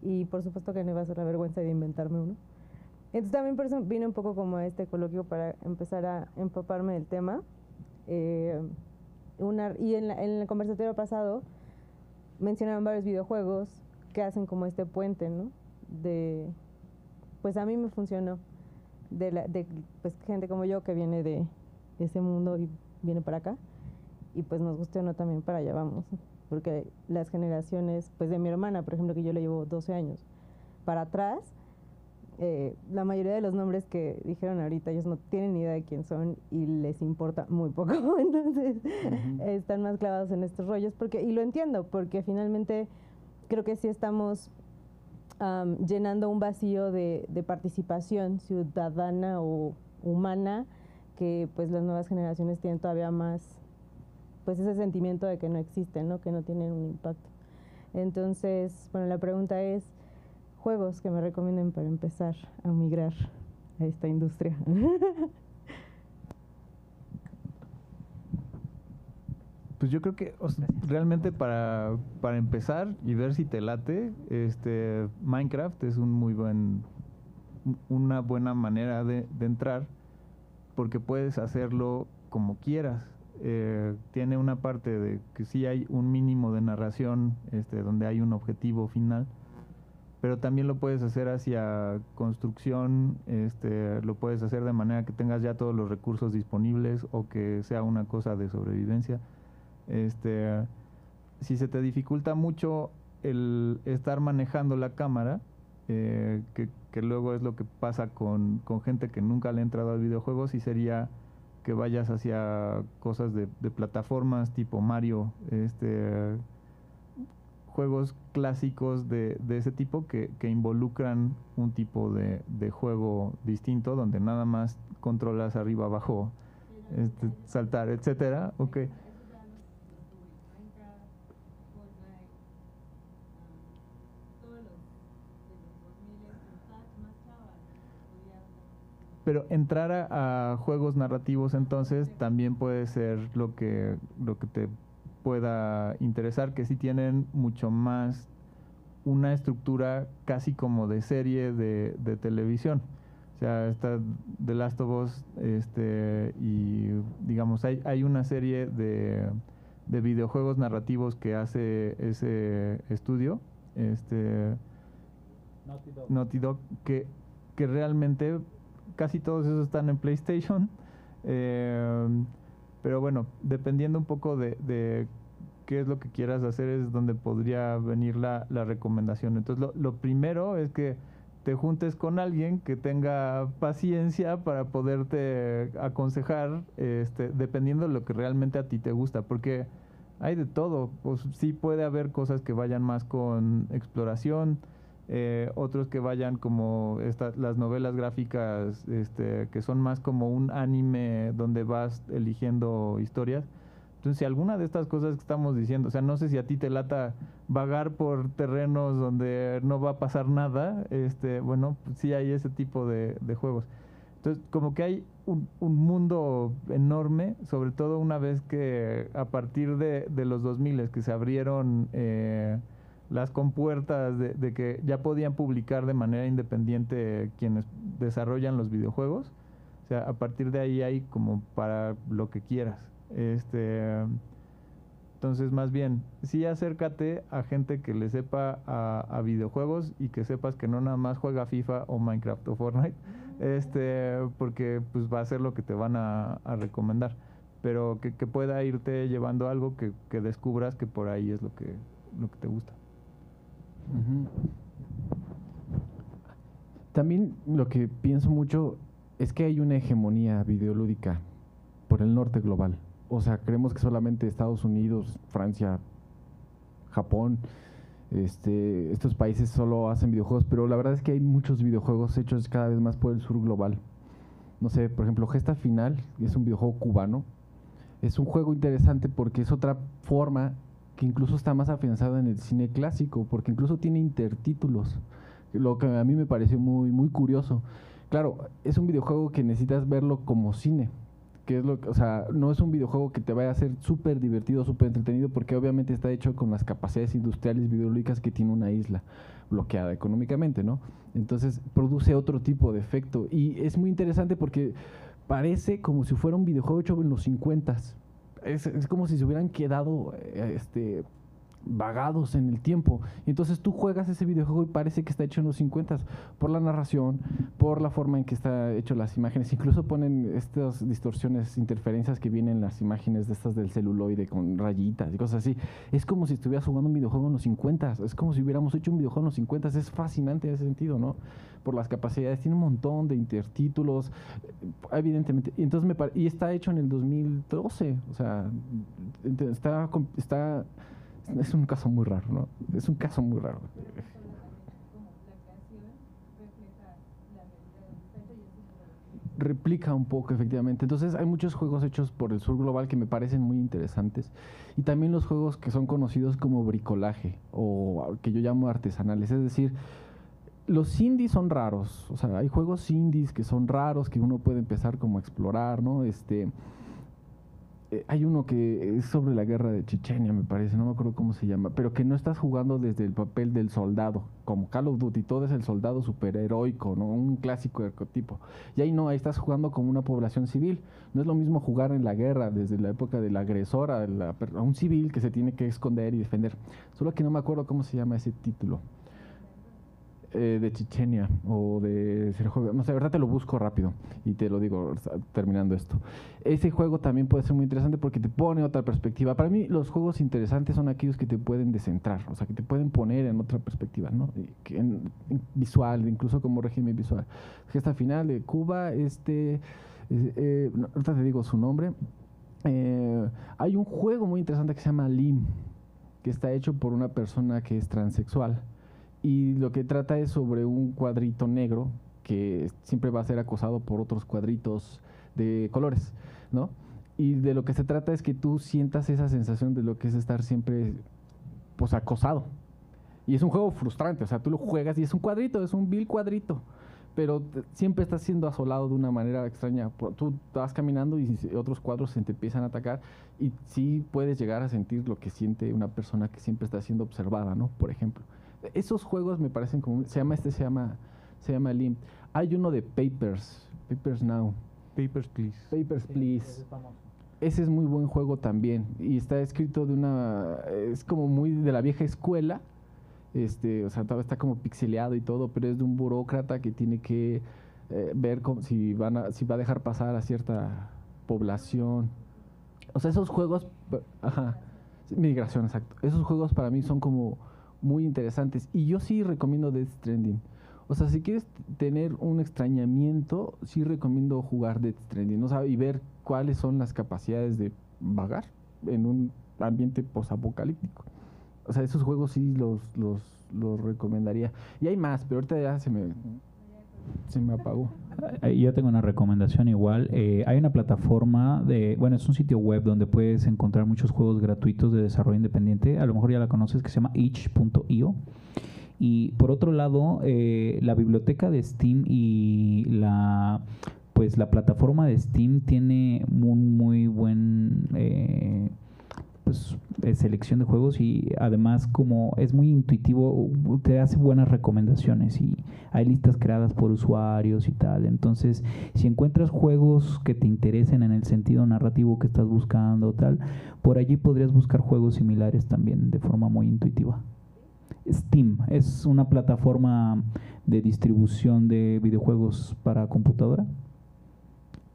Y por supuesto que no iba a ser la vergüenza de inventarme uno. Entonces también por eso vine un poco como a este coloquio para empezar a empaparme del tema. Y en el conversatorio pasado mencionaron varios videojuegos que hacen como este puente, ¿no? Pues a mí me funcionó. Pues gente como yo que viene de ese mundo y viene para acá. Y pues nos guste o no también para allá vamos. Porque las generaciones, pues de mi hermana, por ejemplo, que yo le llevo 12 años, para atrás, la mayoría de los nombres que dijeron ahorita, ellos no tienen ni idea de quién son y les importa muy poco. Entonces, están más clavados en estos rollos. Y lo entiendo, porque finalmente creo que sí estamos llenando un vacío de participación ciudadana o humana que pues las nuevas generaciones tienen todavía más, pues ese sentimiento de que no existen, ¿no? Que no tienen un impacto. Entonces, bueno, la pregunta es, juegos que me recomienden para empezar a migrar a esta industria. Pues yo creo que realmente para empezar y ver si te late, Minecraft es una buena manera de entrar, porque puedes hacerlo como quieras. Tiene una parte de que sí hay un mínimo de narración, donde hay un objetivo final, pero también lo puedes hacer hacia construcción, lo puedes hacer de manera que tengas ya todos los recursos disponibles o que sea una cosa de sobrevivencia. Si se te dificulta mucho el estar manejando la cámara, que luego es lo que pasa con gente que nunca le ha entrado al videojuego, sí sería que vayas hacia cosas de plataformas tipo Mario, juegos clásicos de ese tipo que involucran un tipo de juego distinto, donde nada más controlas arriba, abajo, saltar, etcétera. Okay. Pero entrar a juegos narrativos entonces también puede ser lo que te pueda interesar, que sí tienen mucho más una estructura casi como de serie de televisión. O sea, está The Last of Us, y digamos, hay una serie de videojuegos narrativos que hace ese estudio, Naughty Dog, que realmente casi todos esos están en PlayStation. Pero bueno, dependiendo un poco de qué es lo que quieras hacer, es donde podría venir la recomendación. Entonces, lo primero es que te juntes con alguien que tenga paciencia para poderte aconsejar, dependiendo de lo que realmente a ti te gusta, porque hay de todo. Pues sí puede haber cosas que vayan más con exploración, otros que vayan como las novelas gráficas, que son más como un anime donde vas eligiendo historias. Entonces, si alguna de estas cosas que estamos diciendo, o sea, no sé si a ti te lata vagar por terrenos donde no va a pasar nada, bueno, pues sí hay ese tipo de juegos. Entonces, como que hay un mundo enorme, sobre todo una vez que a partir de los 2000 que se abrieron las compuertas de que ya podían publicar de manera independiente quienes desarrollan los videojuegos. O sea, a partir de ahí hay como para lo que quieras. Entonces, más bien, sí acércate a gente que le sepa a videojuegos y que sepas que no nada más juega FIFA o Minecraft o Fortnite, porque pues va a ser lo que te van a recomendar, pero que pueda irte llevando algo que descubras que por ahí es lo que te gusta. Uh-huh. También lo que pienso mucho es que hay una hegemonía videolúdica por el norte global. O sea, creemos que solamente Estados Unidos, Francia, Japón, estos países solo hacen videojuegos, pero la verdad es que hay muchos videojuegos hechos cada vez más por el sur global. No sé, por ejemplo, Gesta Final es un videojuego cubano. Es un juego interesante porque es otra forma que incluso está más afianzada en el cine clásico, porque incluso tiene intertítulos, lo que a mí me pareció muy, muy curioso. Claro, es un videojuego que necesitas verlo como cine, que es o sea, no es un videojuego que te vaya a hacer súper divertido, súper entretenido, porque obviamente está hecho con las capacidades industriales videolúdicas que tiene una isla bloqueada económicamente, ¿no? Entonces produce otro tipo de efecto y es muy interesante porque parece como si fuera un videojuego hecho en los 50s. Es como si se hubieran quedado vagados en el tiempo. Entonces tú juegas ese videojuego y parece que está hecho en los 50s por la narración, por la forma en que está hecho las imágenes. Incluso ponen estas distorsiones, interferencias que vienen en las imágenes de estas del celuloide con rayitas y cosas así. Es como si estuvieras jugando un videojuego en los 50s. Es como si hubiéramos hecho un videojuego en los 50s. Es fascinante en ese sentido, ¿no? Por las capacidades. Tiene un montón de intertítulos, evidentemente. Y entonces y está hecho en el 2012. O sea, es un caso muy raro, ¿no? Es un caso muy raro. Replica un poco, efectivamente. Entonces hay muchos juegos hechos por el sur global que me parecen muy interesantes. Y también los juegos que son conocidos como bricolaje, o que yo llamo artesanales. Es decir, los indies son raros. O sea, hay juegos indies que son raros, que uno puede empezar como a explorar, ¿no? Hay uno que es sobre la guerra de Chechenia, me parece, no me acuerdo cómo se llama, pero que no estás jugando desde el papel del soldado, como Call of Duty, todo es el soldado superheroico, ¿no? Un clásico arquetipo. Y ahí no, ahí estás jugando como una población civil. No es lo mismo jugar en la guerra desde la época del agresor a un civil que se tiene que esconder y defender. Solo que no me acuerdo cómo se llama ese título. De Chechenia o de Sergio, no sé, de verdad te lo busco rápido y te lo digo terminando esto. Ese juego también puede ser muy interesante porque te pone otra perspectiva. Para mí los juegos interesantes son aquellos que te pueden descentrar, o sea, que te pueden poner en otra perspectiva, ¿no? En visual, incluso como régimen visual. Gesta Final de Cuba, ahorita te digo su nombre. Hay un juego muy interesante que se llama Lim, que está hecho por una persona que es transexual. Y lo que trata es sobre un cuadrito negro que siempre va a ser acosado por otros cuadritos de colores, ¿no? Y de lo que se trata es que tú sientas esa sensación de lo que es estar siempre, pues, acosado. Y es un juego frustrante, o sea, tú lo juegas y es un cuadrito, es un vil cuadrito. pero siempre estás siendo asolado de una manera extraña. Tú vas caminando y otros cuadros se te empiezan a atacar y sí puedes llegar a sentir lo que siente una persona que siempre está siendo observada, ¿no? Por ejemplo. Esos juegos me parecen como... Se llama Limp. Hay uno de Papers Now. Papers, Please. Papers, Please. Ese es muy buen juego también. Y está escrito de una... Es como muy de la vieja escuela. O sea, todavía está como pixeleado y todo, pero es de un burócrata que tiene que ver si va a dejar pasar a cierta población. O sea, esos juegos... Ajá. Migración, exacto. Esos juegos para mí son como muy interesantes. Y yo sí recomiendo Death Stranding. O sea, si quieres tener un extrañamiento, sí recomiendo jugar Death Stranding, o sea, y ver cuáles son las capacidades de vagar en un ambiente posapocalíptico. O sea, esos juegos sí los recomendaría. Y hay más, pero ahorita ya se me apagó. Yo tengo una recomendación igual. Hay una plataforma es un sitio web donde puedes encontrar muchos juegos gratuitos de desarrollo independiente. A lo mejor ya la conoces, que se llama itch.io. Y por otro lado, la biblioteca de Steam y la plataforma de Steam tiene un muy buen selección de juegos, y además como es muy intuitivo, te hace buenas recomendaciones y hay listas creadas por usuarios y tal. Entonces, si encuentras juegos que te interesen en el sentido narrativo que estás buscando tal, por allí podrías buscar juegos similares también de forma muy intuitiva. Steam es una plataforma de distribución de videojuegos para computadora.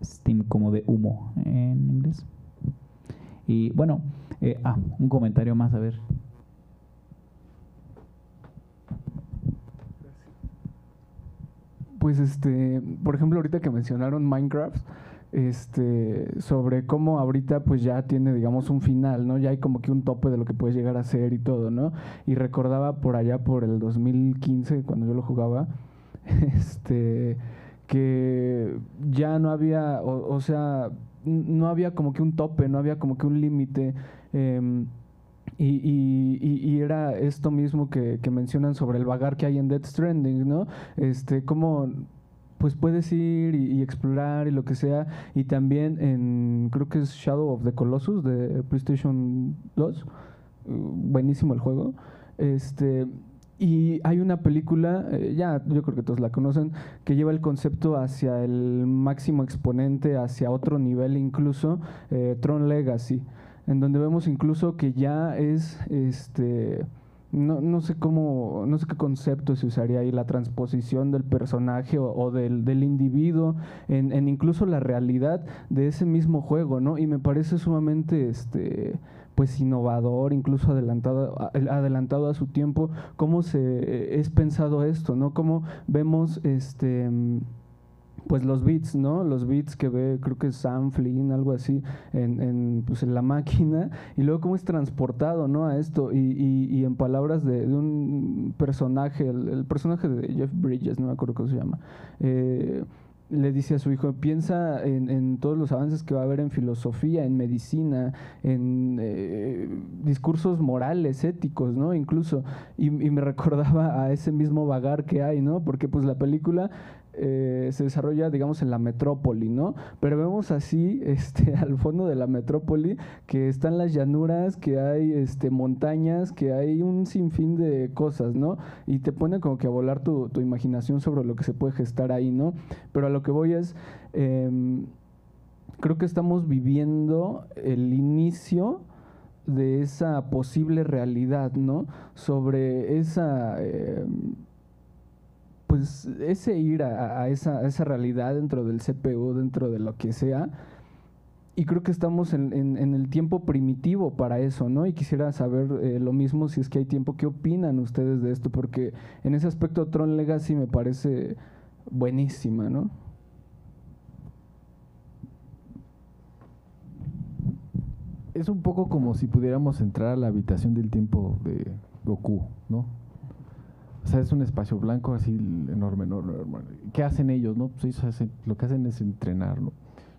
Steam, como de humo en inglés. Y bueno, un comentario más, a ver. Pues por ejemplo, ahorita que mencionaron Minecraft, sobre cómo ahorita pues ya tiene, digamos, un final, ¿no? Ya hay como que un tope de lo que puedes llegar a hacer y todo, ¿no? Y recordaba por allá por el 2015, cuando yo lo jugaba, que ya no había, o sea, no había como que un tope, no había como que un límite, y era esto mismo que mencionan sobre el vagar que hay en Death Stranding, ¿no? Como pues puedes ir y explorar y lo que sea, y también creo que es Shadow of the Colossus de PlayStation 2, buenísimo el juego, y hay una película, ya yo creo que todos la conocen, que lleva el concepto hacia el máximo exponente, hacia otro nivel incluso, Tron Legacy, en donde vemos incluso que ya es no sé qué concepto se usaría ahí, la transposición del personaje o del individuo en incluso la realidad de ese mismo juego, ¿no? Y me parece sumamente pues innovador, incluso adelantado a su tiempo, cómo es pensado esto, ¿no? Cómo vemos pues los beats, ¿no? Los beats que ve, creo que es Sam Flynn, algo así, en la máquina, y luego cómo es transportado, ¿no? A esto, y en palabras de un personaje, el personaje de Jeff Bridges, no me acuerdo cómo se llama, le dice a su hijo, piensa en todos los avances que va a haber en filosofía, en medicina, en discursos morales, éticos, ¿no? Incluso, y me recordaba a ese mismo vagar que hay, ¿no? Porque pues la película se desarrolla, digamos, en la metrópoli, ¿no? Pero vemos así, al fondo de la metrópoli, que están las llanuras, que hay montañas, que hay un sinfín de cosas, ¿no? Y te pone como que a volar tu imaginación sobre lo que se puede gestar ahí, ¿no? Pero a lo que voy es, creo que estamos viviendo el inicio de esa posible realidad, ¿no? Sobre esa... pues ese ir a esa realidad dentro del CPU, dentro de lo que sea, y creo que estamos en el tiempo primitivo para eso, ¿no? Y quisiera saber lo mismo, si es que hay tiempo, ¿qué opinan ustedes de esto? Porque en ese aspecto Tron Legacy me parece buenísima, ¿no? Es un poco como si pudiéramos entrar a la habitación del tiempo de Goku, ¿no? O sea, es un espacio blanco así enorme, enorme. ¿Qué hacen ellos, no? Pues ellos lo que hacen es entrenar, ¿no?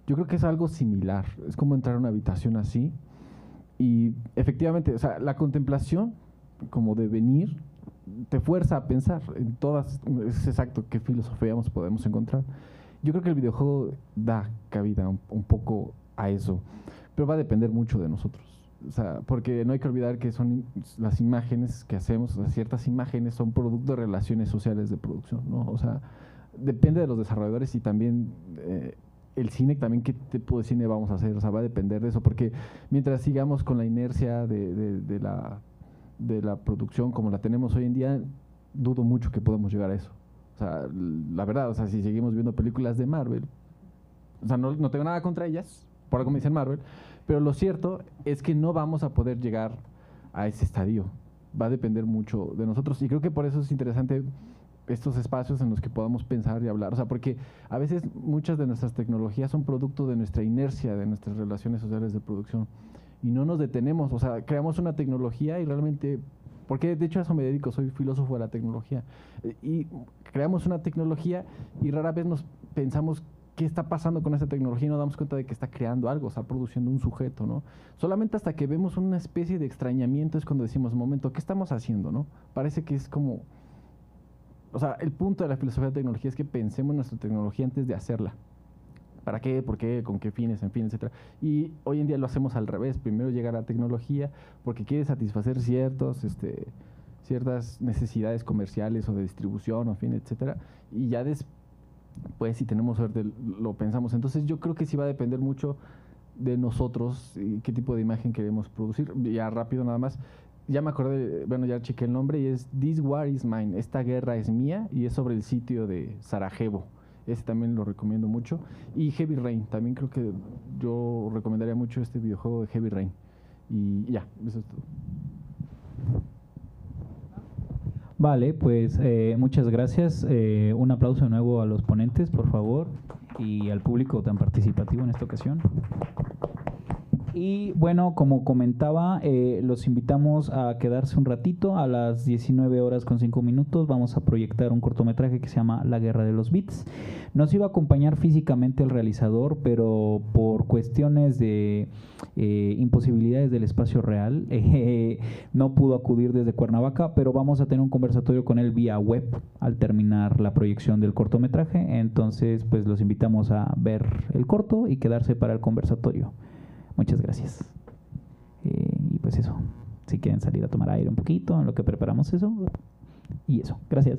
Yo creo que es algo similar. Es como entrar a una habitación así. Y efectivamente, o sea, la contemplación, como de venir, te fuerza a pensar en todas, es exacto, qué filosofía podemos encontrar. Yo creo que el videojuego da cabida un poco a eso, pero va a depender mucho de nosotros. O sea, porque no hay que olvidar que son las imágenes que hacemos, o sea, ciertas imágenes son producto de relaciones sociales de producción, ¿no? O sea, depende de los desarrolladores y también el cine, también qué tipo de cine vamos a hacer, o sea, va a depender de eso, porque mientras sigamos con la inercia de la producción como la tenemos hoy en día, dudo mucho que podamos llegar a eso. O sea, la verdad, o sea, si seguimos viendo películas de Marvel, o sea, no tengo nada contra ellas, por algo me dicen Marvel, pero lo cierto es que no vamos a poder llegar a ese estadio. Va a depender mucho de nosotros. Y creo que por eso es interesante estos espacios en los que podamos pensar y hablar. O sea, porque a veces muchas de nuestras tecnologías son producto de nuestra inercia, de nuestras relaciones sociales de producción. Y no nos detenemos. O sea, creamos una tecnología y realmente... Porque de hecho a eso me dedico, soy filósofo de la tecnología. Y creamos una tecnología y rara vez nos pensamos qué está pasando con esa tecnología y nos damos cuenta de que está creando algo, está produciendo un sujeto, ¿no? Solamente hasta que vemos una especie de extrañamiento es cuando decimos, momento, ¿qué estamos haciendo, no? Parece que es como... O sea, el punto de la filosofía de tecnología es que pensemos en nuestra tecnología antes de hacerla. ¿Para qué? ¿Por qué? ¿Con qué fines? En fin, etcétera. Y hoy en día lo hacemos al revés. Primero llega la tecnología porque quiere satisfacer ciertas necesidades comerciales o de distribución, en fin, etcétera. Y ya después, si tenemos suerte, lo pensamos. Entonces yo creo que sí va a depender mucho de nosotros y qué tipo de imagen queremos producir. Ya rápido nada más. Ya me acordé, bueno, ya chequé el nombre y es This War is Mine. Esta guerra es mía y es sobre el sitio de Sarajevo. Ese también lo recomiendo mucho. Y Heavy Rain, también creo que yo recomendaría mucho este videojuego de Heavy Rain. Y ya, eso es todo. Vale, pues muchas gracias. Un aplauso de nuevo a los ponentes, por favor, y al público tan participativo en esta ocasión. Y bueno, como comentaba, los invitamos a quedarse un ratito. A las 19:05 vamos a proyectar un cortometraje que se llama La Guerra de los Bits. Nos iba a acompañar físicamente el realizador, pero por cuestiones de imposibilidades del espacio real, no pudo acudir desde Cuernavaca, pero vamos a tener un conversatorio con él vía web al terminar la proyección del cortometraje. Entonces, pues los invitamos a ver el corto y quedarse para el conversatorio. Muchas gracias. Y pues eso, si quieren salir a tomar aire un poquito en lo que preparamos eso. Y eso, gracias.